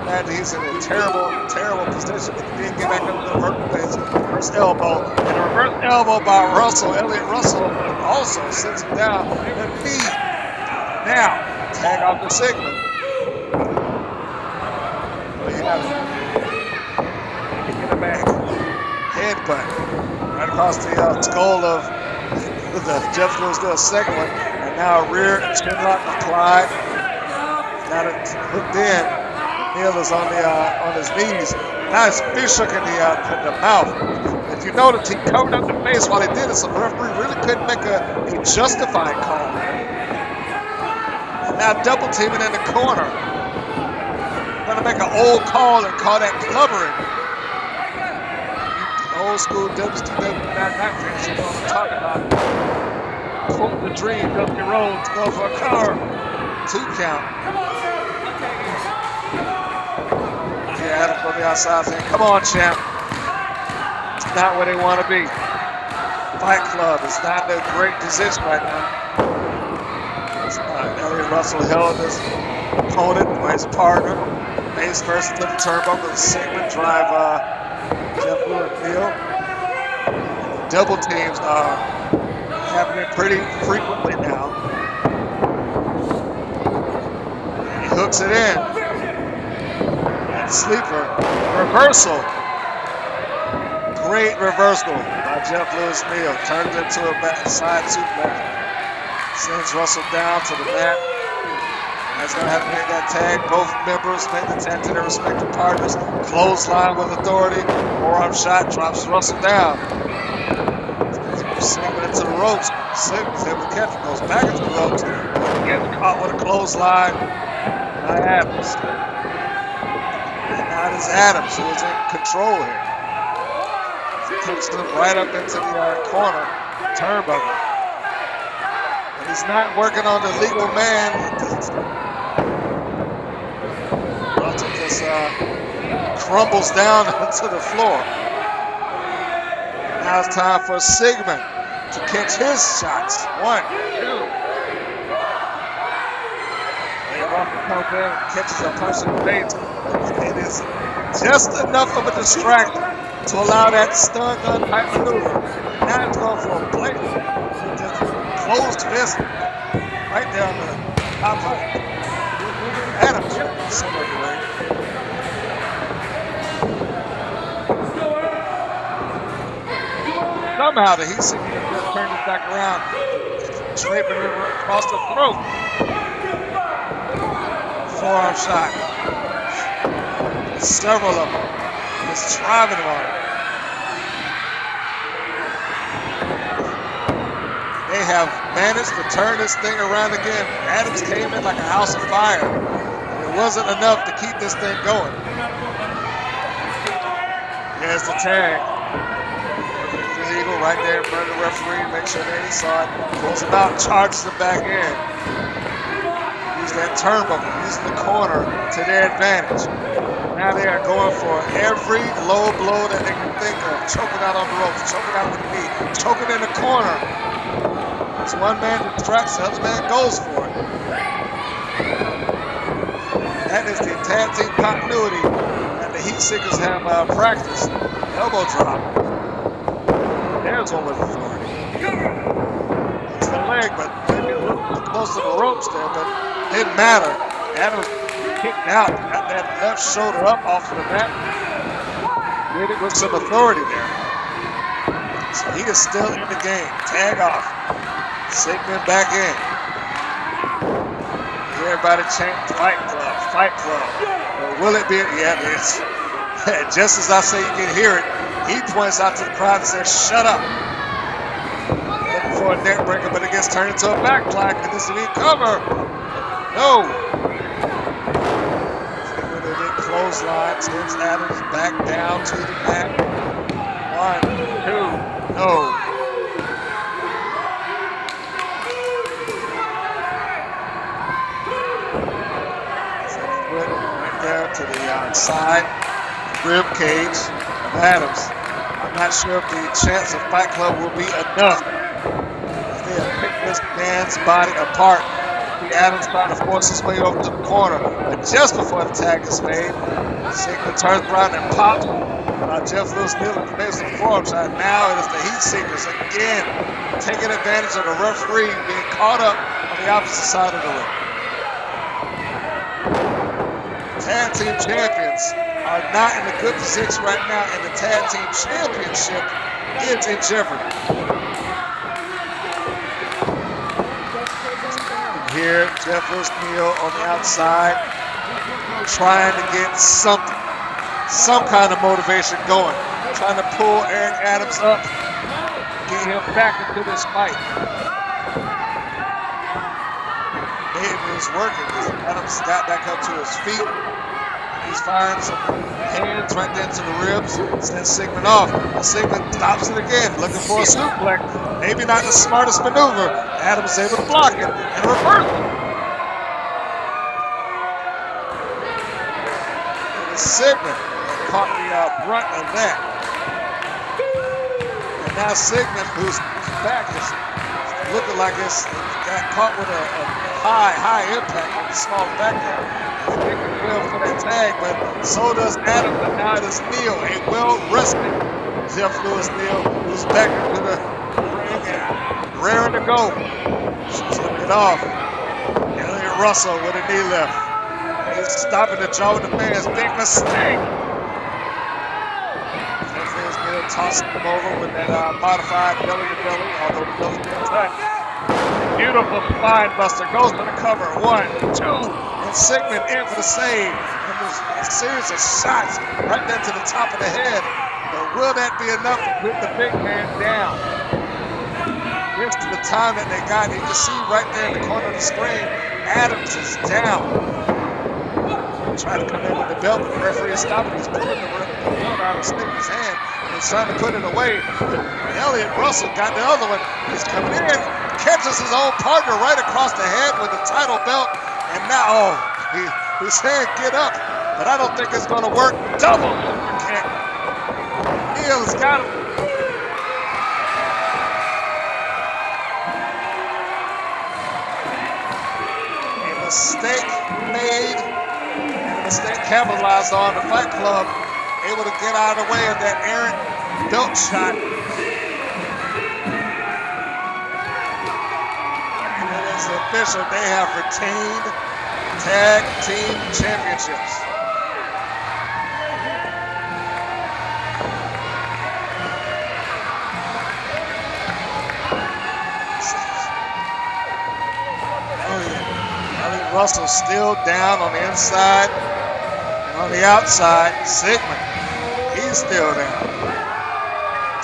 Imagine he's in a terrible, terrible position, but he didn't get back up to the reverse elbow. And a reverse elbow by Russell. Elliott Russell also sits him down in the knee. Now, tag off the Sigmund. There you have it. Get it back. Headbutt. Right across the skull of Jeff Lewis, the second one. And now a rear chin lock applied. Got it hooked in. Neal is on his knees. Now his fish hook in the mouth. If you notice, he covered up the face while he did it, so the referee really couldn't make a justified call. Now double teaming in the corner. Gonna make an old call and call that clubbering. Old school WCW night finish, you know what I'm talking about. Quote the dream, Dusty Rhodes, go for a cover. 2 count. Yeah, Adams on the outside saying, come on, champ. It's not where they want to be. Fight Club is not in a great position right now. Elliott Russell held his opponent or his partner. Face first into the turnbuckle. Sigmund drive Jeff Lewis Neal. Double teams are happening pretty frequently now. And he hooks it in. And sleeper. Reversal. Great reversal by Jeff Lewis Neal. Turns into a backside suplex. Sends Russell down to the mat. That's going to have to make that tag. Both members make the tag to their respective partners. Clothesline with authority. Forearm shot drops Russell down. Sigmund into the ropes. Sigmund's able to catch him. Goes back into the ropes. Gets caught with a clothesline. Not Adams. And now it is Adams who is in control here. He kicks him right up into the corner. Turnbuckle. He's not working on the legal man. Russell just crumbles down to the floor. Now it's time for Sigmund to catch his shots. 1, 2. Russell comes in, catches a punch in the face. It is just enough of a distraction to allow that stun gun type maneuver. Now it's going for a blatant. Closed fist right down the top of Adams. Somehow the Heatseekers turned it back around, scraping it across the throat. Forearm shot. Several of them. Just driving him on it. They have managed to turn this thing around again. Adams came in like a house of fire. It wasn't enough to keep this thing going. Here's the tag. Illegal right there in front of the referee. Make sure that he saw it. Pulls him out, charges him back in. Use that turnbuckle, using the corner to their advantage. Now they are going for every low blow that they can think of. Choking out on the ropes, choking out with the knee, choking in the corner. As one man distracts, the other man goes for it. That is the tag team continuity that the the Heatseekers have practiced. Elbow drop. There's one with authority. It's the leg, but maybe a little too close to the ropes there, but didn't matter. Adams kicked out, got that left shoulder up off of the mat. Did it with some authority there. So he is still in the game. Tag off. Sigmund back in. Everybody chant Fight Club, Fight Club. Or will it be? Yeah, it is. Just as I say you can hear it, he points out to the crowd and says, shut up. Looking for a neck breaker, but it gets turned into a back plank, and this will be cover. No. With a big clothesline, sends Adams back down to the mat. 1, 2, no. To the side rib cage of Adams. I'm not sure if the chance of Fight Club will be enough. They have picked this man's body apart. The Adams trying to force his way over to the corner, but just before the tag is made, Sigmund turns around and pops. Jeff Lewis kneeling in the face of the forearm shot. Now it is the Heatseekers again taking advantage of the referee being caught up on the opposite side of the ring. Tag team champions are not in a good position right now, and the tag team championship is in jeopardy. Here, Jeff Lewis Neal on the outside, trying to get some kind of motivation going, trying to pull Eric Adams up, get him back into this fight. It was working. Adams got back up to his feet. He's firing some hands right there to the ribs. Sends Sigmund off. Sigmund stops it again, looking for a suplex. Maybe not the smartest maneuver. Adams is able to block it and reverse it. It was Sigmund that caught the brunt of that. And now Sigmund, whose back is looking like it's got caught with a high impact on the small back there. He's making well for that tag, but so does Adam, but now it is Neal, a well-rested Jeff Lewis Neal, who's back into the ring and raring to go. She's looking it off. Elliot Russell with a knee lift. He's stopping the jaw with the fans. Big mistake. Jeff Lewis Neal tossing him over with that modified belly-to-belly, although the belly didn't touch. Beautiful spine buster, goes for the cover. 1, 2, and Sigmund in for the save. And there's a series of shots right there to the top of the head. But will that be enough to put the big man down? Here's the time that they got. You can see right there in the corner of the screen, Adams is down. Trying to come in with the belt, but the referee is stopping. He's pulling the belt out of Sigmund's hand. He's trying to put it away. Elliot Russell got the other one. He's coming in. Catches his own partner right across the head with the title belt, and now he's saying get up, but I don't think it's going to work. Double super kick. Neal's got him. A mistake made, and a mistake capitalized on. The Fight Club able to get out of the way of that errant belt shot. It's official. They have retained tag team championships. Elliot Russell still down on the inside, and on the outside, Sigmund, he's still down.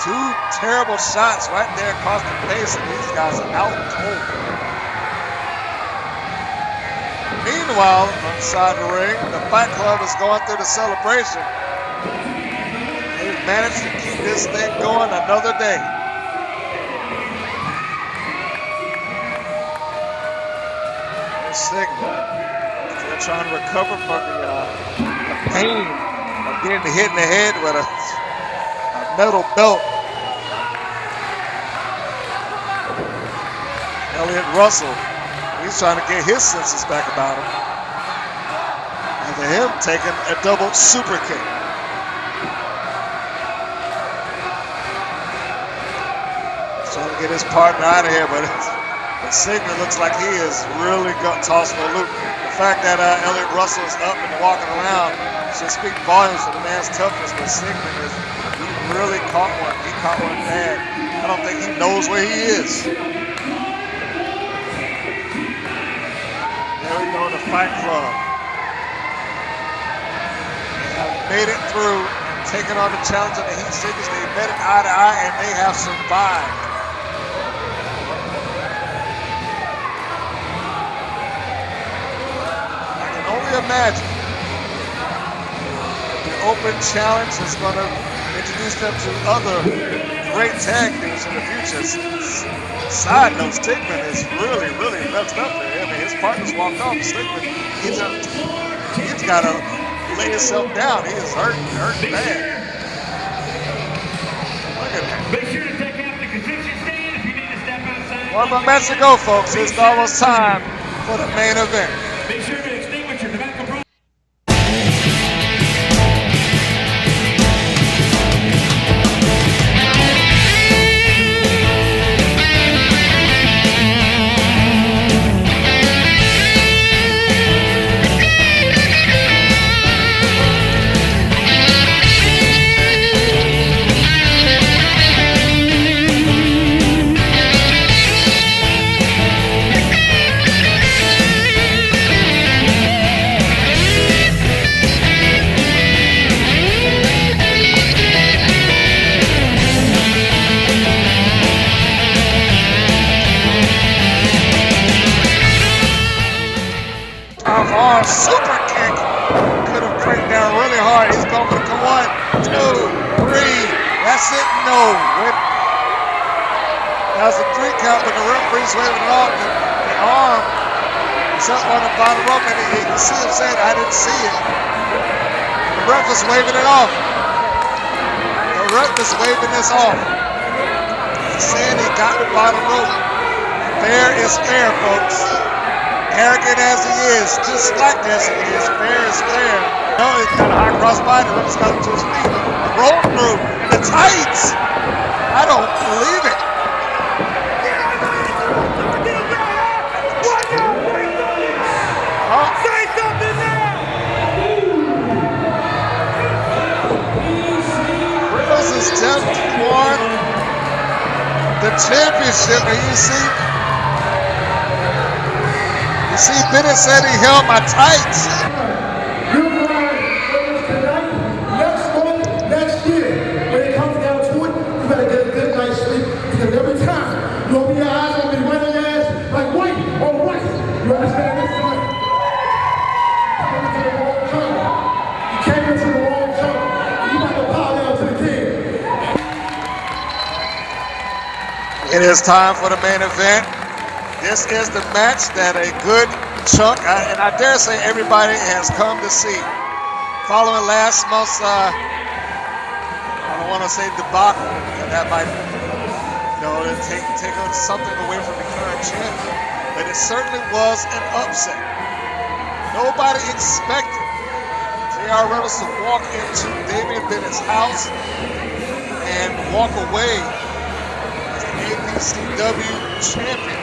2 terrible shots right there across the face, and these guys are out cold. Meanwhile, on the side of the ring, the Fight Club is going through the celebration. They've managed to keep this thing going another day. There's Sigmund. They're trying to recover from the pain of getting hit in the head with a metal belt. Elliot Russell. He's trying to get his senses back about him. And to him, taking a double super kick. get his partner out of here, but Sigmund looks like he is really tossed for a loop. The fact that Elliott Russell is up and walking around should speak volumes for the man's toughness, but Sigmund he really caught one. He caught one bad. I don't think he knows where he is. There we go, the Fight Club. They have made it through and taken on the challenge of the Heatseekers. They met it eye to eye and they have survived. Imagine the open challenge is going to introduce them to other great tag teams in the future. Side note, Sigmund is really messed up there. I mean, his partner's walked off. Sigmund, he's got to lay himself down. He is hurt bad. Look at that. Make sure to take out the concession stand if you need to step outside. One more match to go, folks. It's almost time for the main event. Make sure to extinguish your tobacco product. Super kick. Could have cranked down really hard. He's going for the 1, 2, 3. That's it. No. That was a 3 count, but the referee's waving it off. The arm is up on the bottom rope, and you can see him saying, I didn't see it. The ref is waving it off. The ref is waving this off. He's saying he got the bottom rope. Fair is fair, folks. Arrogant as he is, just like as he is, fair is fair. No, he's got a high cross body, but he's got him to his feet. Roll through in the tights. I don't believe it. Say something now! Reynolds has just won the championship, and you see, Bennett said he held my tights. You grind tonight, next month, next year. When it comes down to it, you better get a good night's sleep because every time you open your eyes, you'll be right on your ass like white or white. You understand this tonight? You came into the wrong jungle. You got to bow down to the king. It is time for the main event. This is the match that a good chunk, and I dare say everybody has come to see. Following last month's, I don't want to say debacle, and that might, take something away from the current champion, but it certainly was an upset. Nobody expected J.R. Reynolds to walk into Damien Bennett's house and walk away as the APCW champion.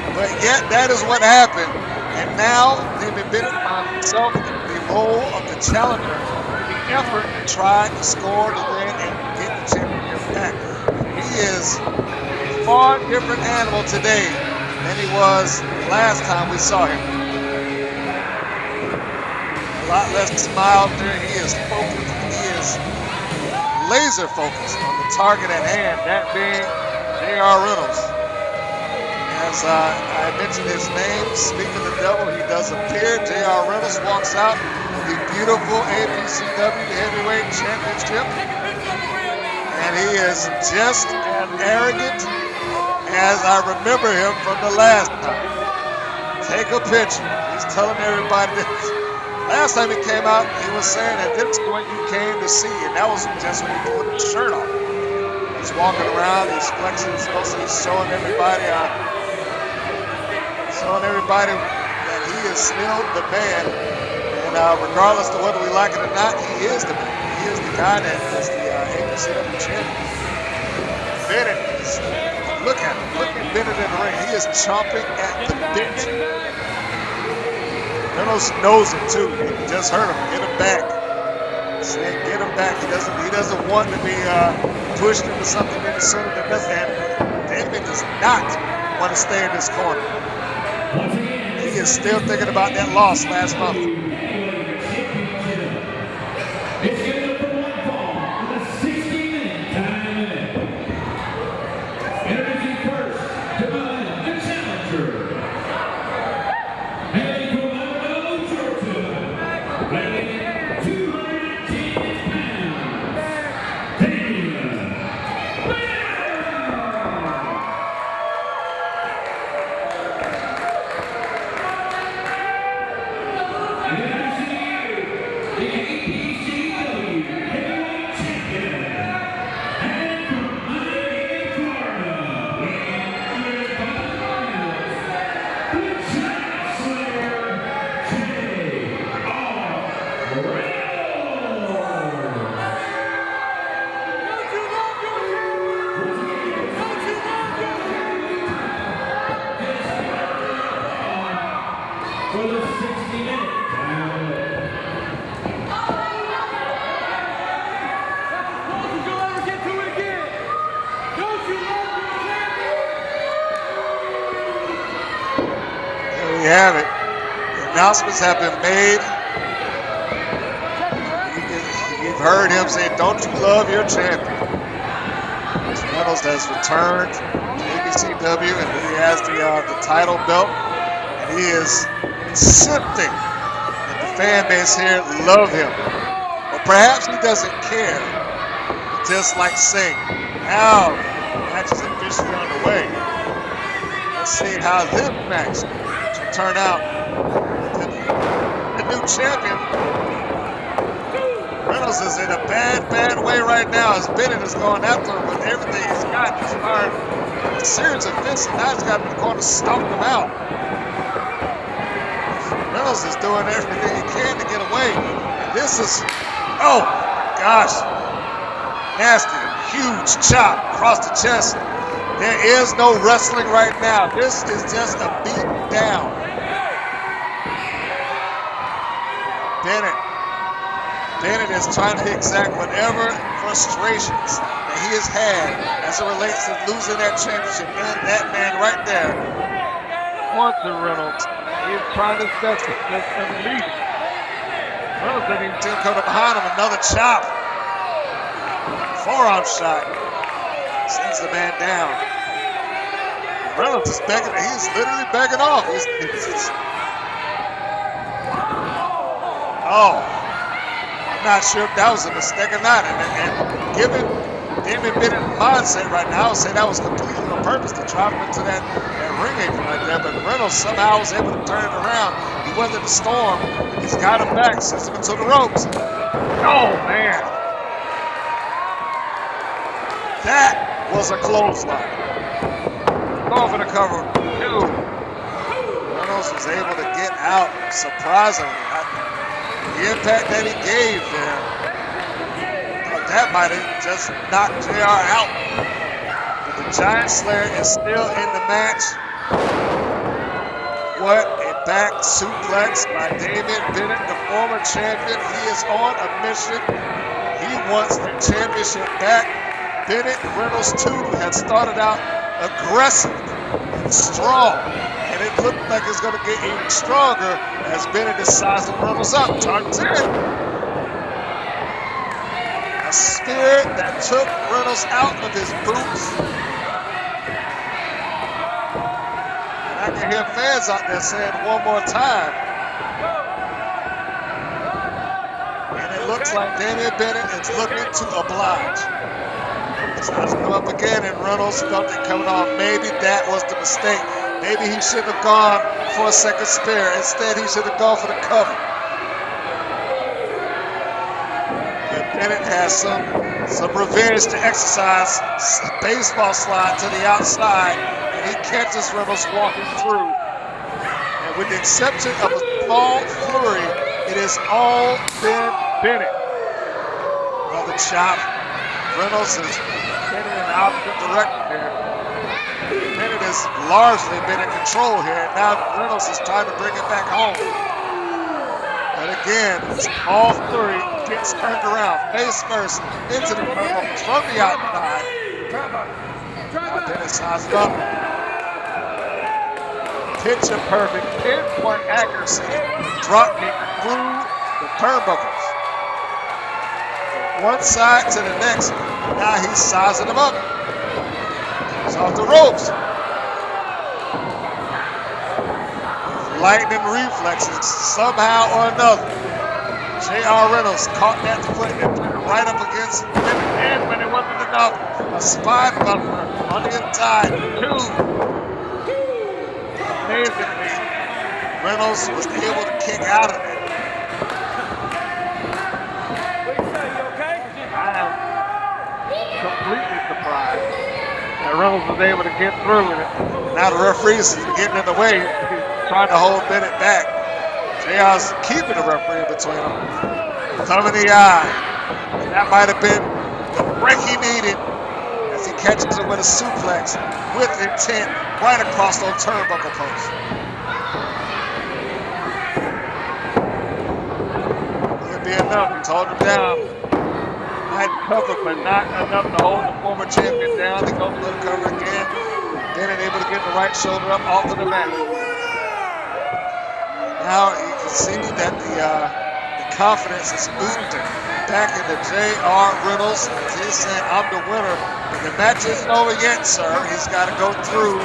But yet, that is what happened. And now, Damien Bennett found himself in the role of the challenger in the effort to try to score the win and get the championship back. He is a far different animal today than he was last time we saw him. A lot less smile there. He is focused. He is laser focused on the target at hand, that being J.R. Reynolds. As I mentioned his name, speaking the devil, he does appear. J.R. Reynolds walks out of the beautiful APCW Heavyweight Championship. And he is just as arrogant as I remember him from the last time. Take a picture. He's telling everybody this. Last time he came out, he was saying that this is what you came to see. And that was just when he put his shirt on. He's walking around, he's flexing, he's showing everybody that he is still the man. And regardless of whether we like it or not, he is the man. He is the guy that is the APCW champion. Bennett, look at him. look at Bennett in the ring. He is chomping at the bit. Reynolds knows it too. He just heard him. Get him back. Saying get him back. He doesn't want to be pushed into something any sooner than this. And Damien does not want to stay in this corner. He is still thinking about that loss last month. Have it. The announcements have been made. You've heard him say, "Don't you love your champion?" Reynolds has returned to APCW, and he has the title belt. And he is insisting that the fan base here love him. Or perhaps he doesn't care. Just like saying, now the match is officially underway. Let's see how this match turn out. The new champion. Reynolds is in a bad way right now as Bennett is going after him with everything he's got. He's fired a series of fists, and now he's got him going to stomp him out. Reynolds is doing everything he can to get away. This is, oh gosh, nasty, huge chop across the chest. There is no wrestling right now. This is just a beat down. Bennett is trying to exact whatever frustrations that he has had as it relates to losing that championship. And that man right there wants to Reynolds. He is trying to just unleash. Reynolds didn't even see him coming behind him. Another chop. Forearm shot. Sends the man down. Reynolds is begging. He's literally begging off. Oh, I'm not sure if that was a mistake or not. And given Damien Bennett's mindset right now, I would say that was completely on purpose to drop him into that ring apron right there. But Reynolds somehow was able to turn it around. He weathered the storm. He's got him back, sends him into the ropes. Oh, man. That was a clothesline. Going for the cover. Reynolds was able to get out surprisingly. The impact that he gave there, that might have just knocked JR out. But the Giant Slayer is still in the match. What a back suplex by Damien Bennett, the former champion. He is on a mission. He wants the championship back. Bennett Reynolds II had started out aggressive and strong. And it looked like it's going to get even stronger as Bennett is sizing Reynolds up. Targets in. A spear that took Reynolds out of his boots. And I can hear fans out there saying one more time. And it looks like Damien Bennett is looking to oblige. It's not to come up again, and Reynolds felt it coming off. Maybe that was the mistake. Maybe he should have gone for a second spear. Instead, he should have gone for the cover. And Bennett has some revenge to exercise. Baseball slide to the outside, and he catches Reynolds walking through. And with the exception of a small flurry, it has all been Bennett. Another chop. Reynolds is heading in the opposite direction there. Bennett has largely been in control here. Now Reynolds is trying to bring it back home. But again, all three gets turned around, face first, into the turnbuckles from the outside. Now Bennett sizes it up. Picture perfect, pinpoint accuracy, drop kick through the turnbuckles. One side to the next. Now he's sizing them up. He's off the ropes. Lightning reflexes, somehow or another. J.R. Reynolds caught that foot and put it right up against Bennett. And when it wasn't enough, a spine buster on the inside. Two. Amazingly, Reynolds was able to kick out of it. I am completely surprised that Reynolds was able to get through with it. Now the referees is getting in the way, trying to hold Bennett back. JR's keeping the referee between them. Thumb in the eye. That might have been the break he needed as he catches it with a suplex with intent right across those turnbuckle posts. It'll be enough. He's holding him down. Might cover, but not enough to hold the former champion down. They go for the cover again. Bennett able to get the right shoulder up off of the mat. Now you can see that the confidence is oozing back into J.R. Reynolds. He's saying, I'm the winner. But the match isn't over yet, sir. He's got to go through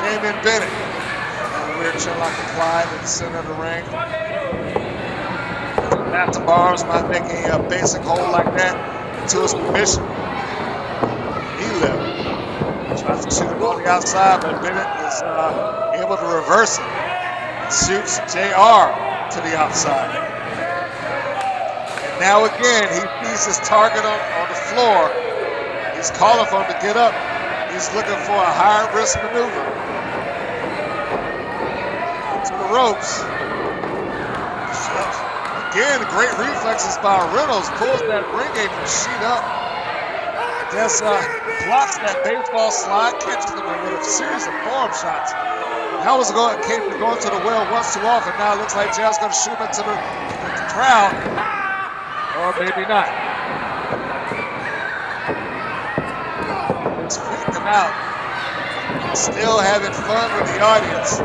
Damien Bennett. And weird Sherlock applied in the center of the ring. Master Bars might make a basic hold like that into his submission. He left. Tries to shoot him on the outside, but Bennett is able to reverse it. Shoots JR to the outside. And now again, he sees his target on the floor. He's calling for him to get up. He's looking for a high risk maneuver. To the ropes. Again, great reflexes by Reynolds. Pulls that ring apron sheet up. Just blocks that baseball slide, catches him with a series of forearm shots. That was going to the well once too often. Now it looks like JR's going to shoot him into the crowd. Or maybe not. Let's pick him out. Still having fun with the audience.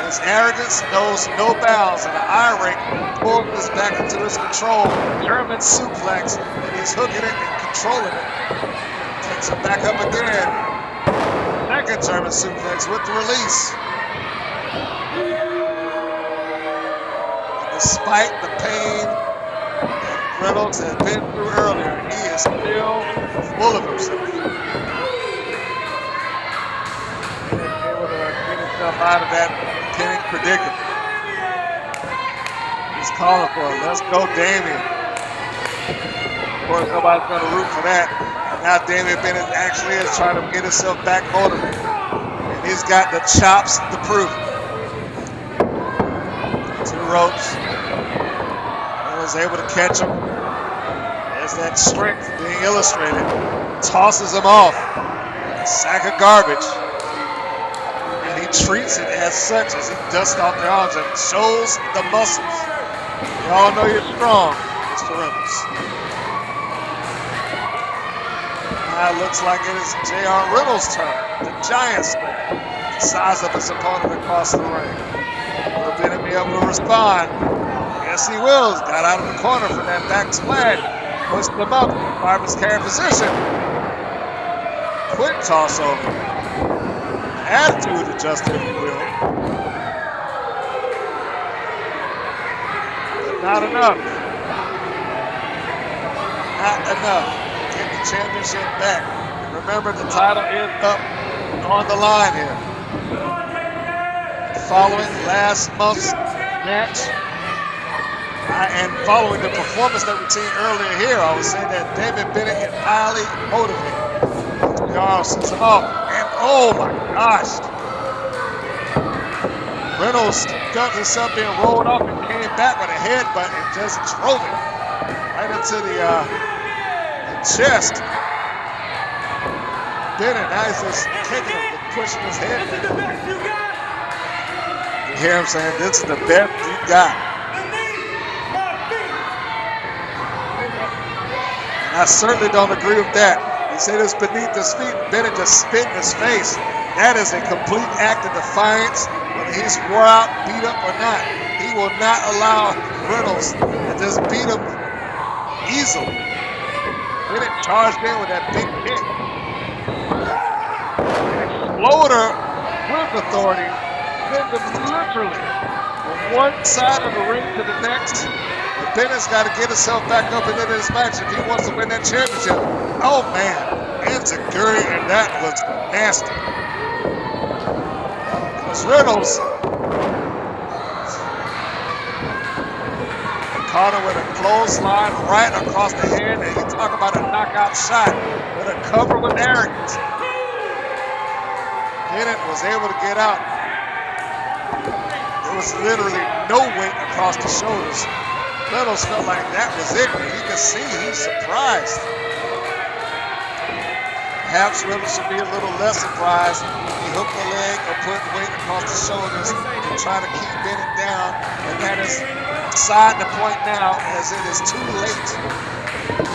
His arrogance knows no bounds, and the eye rake pulls this back into his control. German suplex, and he's hooking it and controlling it. Takes it back up again. Second German suplex with the release. And despite the pain that Reynolds had been through earlier, he is still full of himself. Able to get himself out of that pinning predicament. He's calling for it. Let's go, Damien. Of course, nobody's going to root for that. Now Damien Bennett actually is trying to get himself back motivated. And he's got the chops to prove it. To the ropes. And was able to catch him. There's that strength being illustrated. Tosses him off. A sack of garbage. And he treats it as such as he dusts off the arms and shows the muscles. You all know you're strong, Mr. Reynolds. Now it looks like it is J.R. Reynolds' turn. The Giant's turn. To size up his opponent across the ring. Will Bennett be able to respond? Yes, he will. He's got out of the corner for that back splash. Pushed him up. Fireman's carry position. Quick toss over. Attitude adjuster, if you will. But not enough. Not enough. Get the championship back. And remember, the title is up on the line here. Following last month's match, and following the performance that we've seen earlier here, I was saying that Damien Bennett is highly motivated. JR sits him off, and oh my gosh! Reynolds felt himself being rolled off and came back with a headbutt and just drove it right into the chest. Bennett, now he's just taking him pushing his head. This is the best you got. You hear him saying, "This is the best you got." And I certainly don't agree with that. He said it's beneath his feet. Bennett just spit in his face. That is a complete act of defiance. Whether he's wore out, beat up or not, he will not allow Reynolds to just beat him easily. Bennett charged in with that big kick. Exploder with authority. Sends him literally from one side of the ring to the next. But Bennett's got to get himself back up into this match if he wants to win that championship. Oh man, enziguri, and that was nasty. Because Reynolds caught him with a clothesline right across the head, and you talk about a knockout shot with a cover with arrogance. Bennett was able to get out. There was literally no weight across the shoulders. Reynolds felt like that was it. You can see he's surprised. Perhaps Reynolds should be a little less surprised. He hooked the leg or put weight across the shoulders to try to keep Bennett down. And that is beside the point now, as it is too late.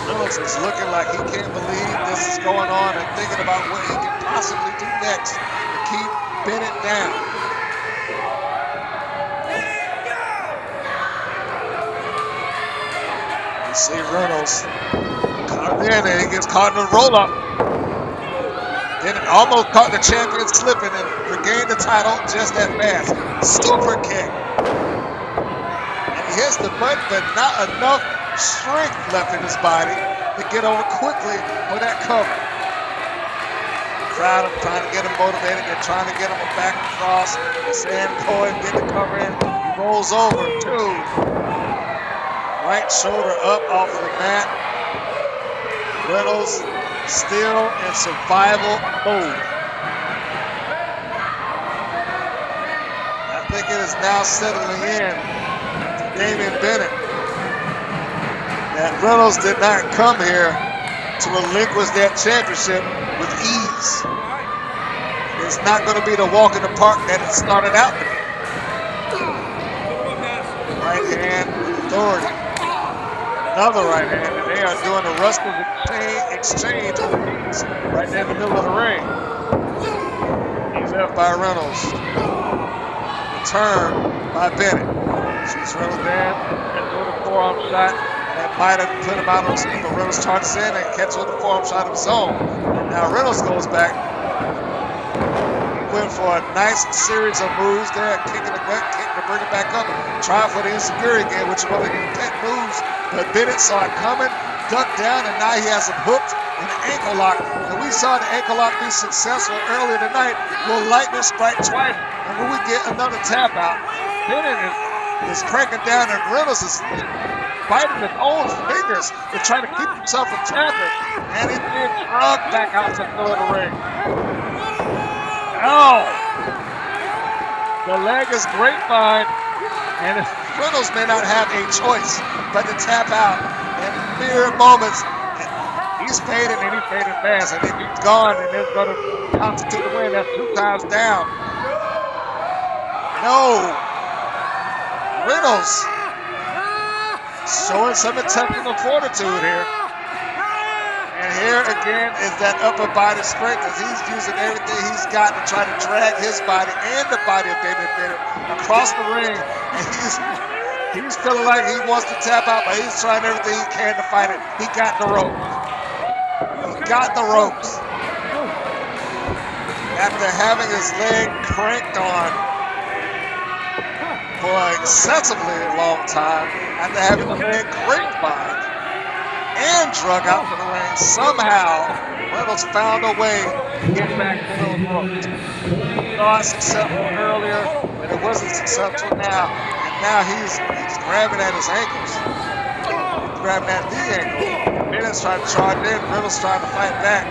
Reynolds is looking like he can't believe this is going on and thinking about what he can possibly do next to keep Bennett down. You see Reynolds caught in, and he gets caught in a roll-up. Bennett almost caught the champion slipping and regained the title just that fast. Super kick. And he hits the button, but not enough strength left in his body to get over quickly for that cover. The crowd are trying to get him motivated. They're trying to get him back across. Sam Cohen get the cover in. He rolls over, too. Right shoulder up off of the mat. Reynolds still in survival mode. I think it is now settling in to Damien Bennett that Reynolds did not come here to relinquish that championship with ease. It's not going to be the walk in the park that it started out to be. Right hand authority. Another right hand, and they are doing a wrestling exchange on the knees right there in the middle of the ring. He's left by Reynolds. Return by Bennett. Shoots Reynolds down, catches with a forearm shot. That might have put him out on his feet, but Reynolds charges in and catches with a forearm shot of his own. And now Reynolds goes back. He went for a nice series of moves there, kicking the gut, kick to bring it back up, trying for the insecurity game, which is one of his pet moves. But Bennett saw it coming, ducked down, and now he has him hooked in an ankle lock. And we saw the ankle lock be successful earlier tonight. Will lightning strike twice, and when we get another tap out, Bennett is cranking down, and Reynolds is biting his own fingers to try to keep himself from tapping. And he's being dragged back out to the middle of the ring. Oh! The leg is grapevine, and Reynolds may not have a choice but to tap out in mere moments. He's fading, and he's fading fast, and if he's gone, then it's going to constitute a win. That's 2 times down. No! Reynolds showing some intentional fortitude here. And here again is that upper body strength, as he's using everything he's got to try to drag his body and the body of Damien Bennett across the ring. And he's feeling like he wants to tap out, but he's trying everything he can to fight it. He got the rope. He got the ropes. After having his leg cranked on for an excessively long time, after having the leg grapevine and drug out to the ring, somehow Reynolds found a way to get back to those ropes. He thought successful earlier, but it wasn't successful now. And now he's grabbing at his ankles. He's grabbing at the ankle. Bennett's trying to charge in. Reynolds trying to fight back.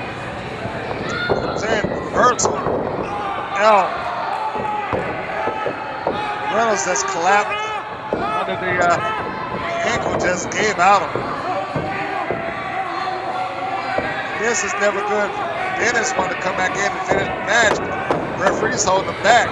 Comes in, reversal. L. Reynolds just collapsed under the ankle, just gave out on him. This is never good. Bennett's want to come back in and finish the match. Referee's holding him back.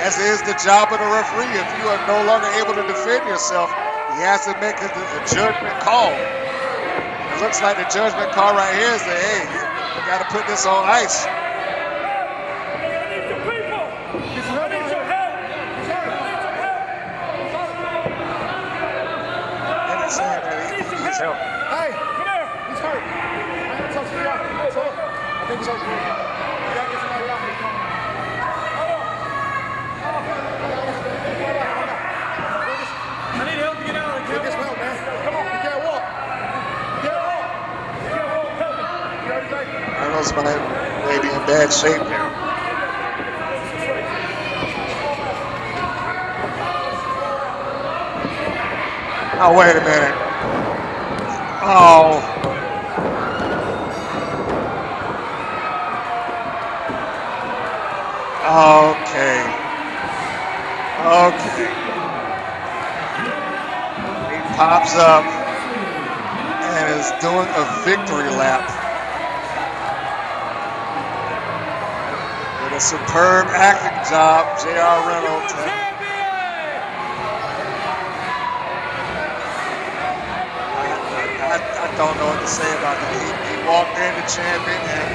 As is the job of the referee. If you are no longer able to defend yourself, he has to make a judgment call. It looks like the judgment call right here is that, hey, you got to put this on ice. And he's saying that he needs help. Hey, come here. He's hurt. I gotta touch the guy. I think he's hurt. You gotta get somebody out here. I need help to get out of here. Get this help, man. Come on. You can't walk. You can't walk. You can't walk. Help me. You already got it. Reynolds may be in bad shape now. Oh, wait a minute. Oh. Okay. Okay. He pops up and is doing a victory lap with a superb acting job, J.R. Reynolds. I don't know what to say about that. He walked in the champion, and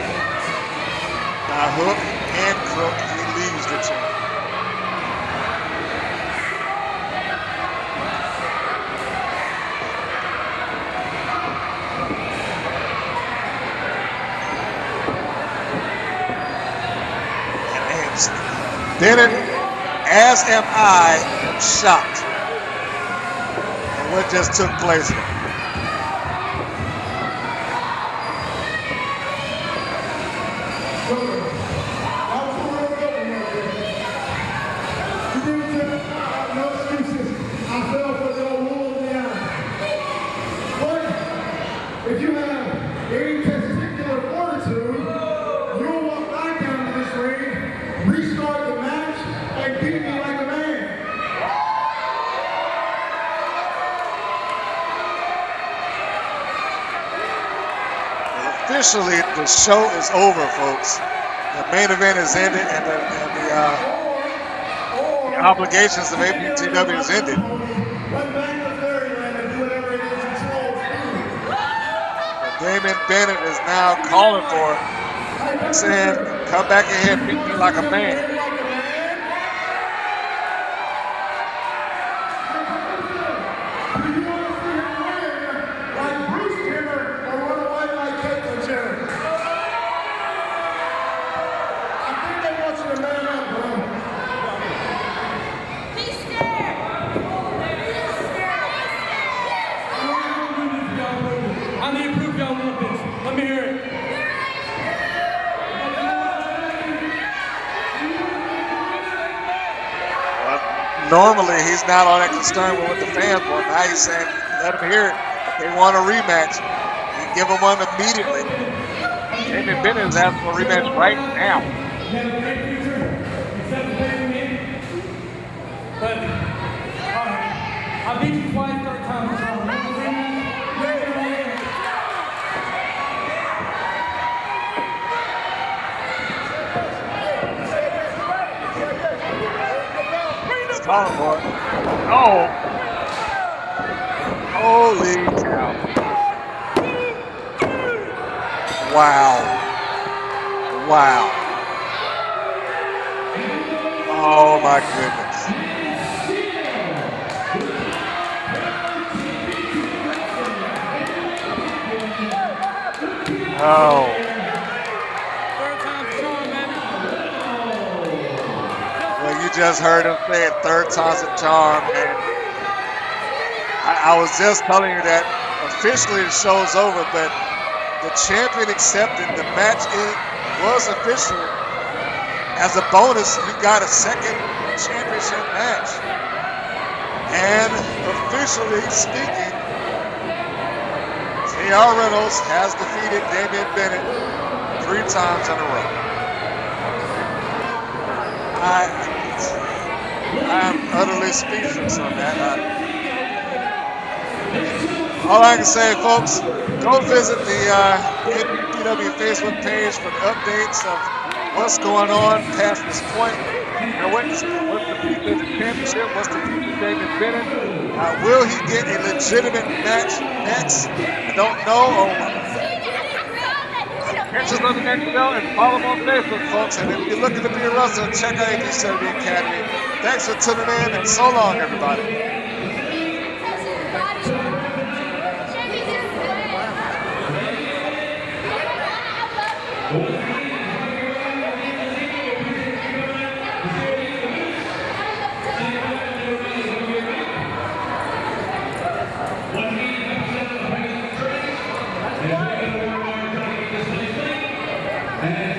by hook and crook, he leaves the champion. And Bennett, as am I, shocked at what just took place here. If you have any testicular fortitude, you'll walk back down to this ring, restart the match, and beat me like a man. Officially, the show is over, folks. The main event is ended, and the obligations of APCW is ended. Damien Bennett is now calling for it. He's saying, come back in here and beat me like a man. Normally, he's not all that concerned with what the fans want. Now he's saying, let them hear it. They want a rematch. You give them one immediately. Damien Bennett is asking for a rematch right now. But I beat you twice, third time. Calling for it. Oh. Holy cow. Wow. Wow. Oh my goodness. Oh. You just heard him say it, third time's a charm, and I was just telling you that officially the show's over, but the champion accepted the match. It was official. As a bonus, you got a second championship match. And officially speaking, J.R. Reynolds has defeated Damien Bennett 3 times in a row. I'm utterly speechless on that. All I can say, folks, go visit the APCW Facebook page for the updates of what's going on past this point. Now, what's the future of the championship? What's the future of Damien Bennett? Will he get a legitimate match next? I don't know. Catch us on the next show and follow them on Facebook, folks. And if you're looking to be a wrestler, check out APCW Academy. Thanks for tuning in, and so long, everybody. And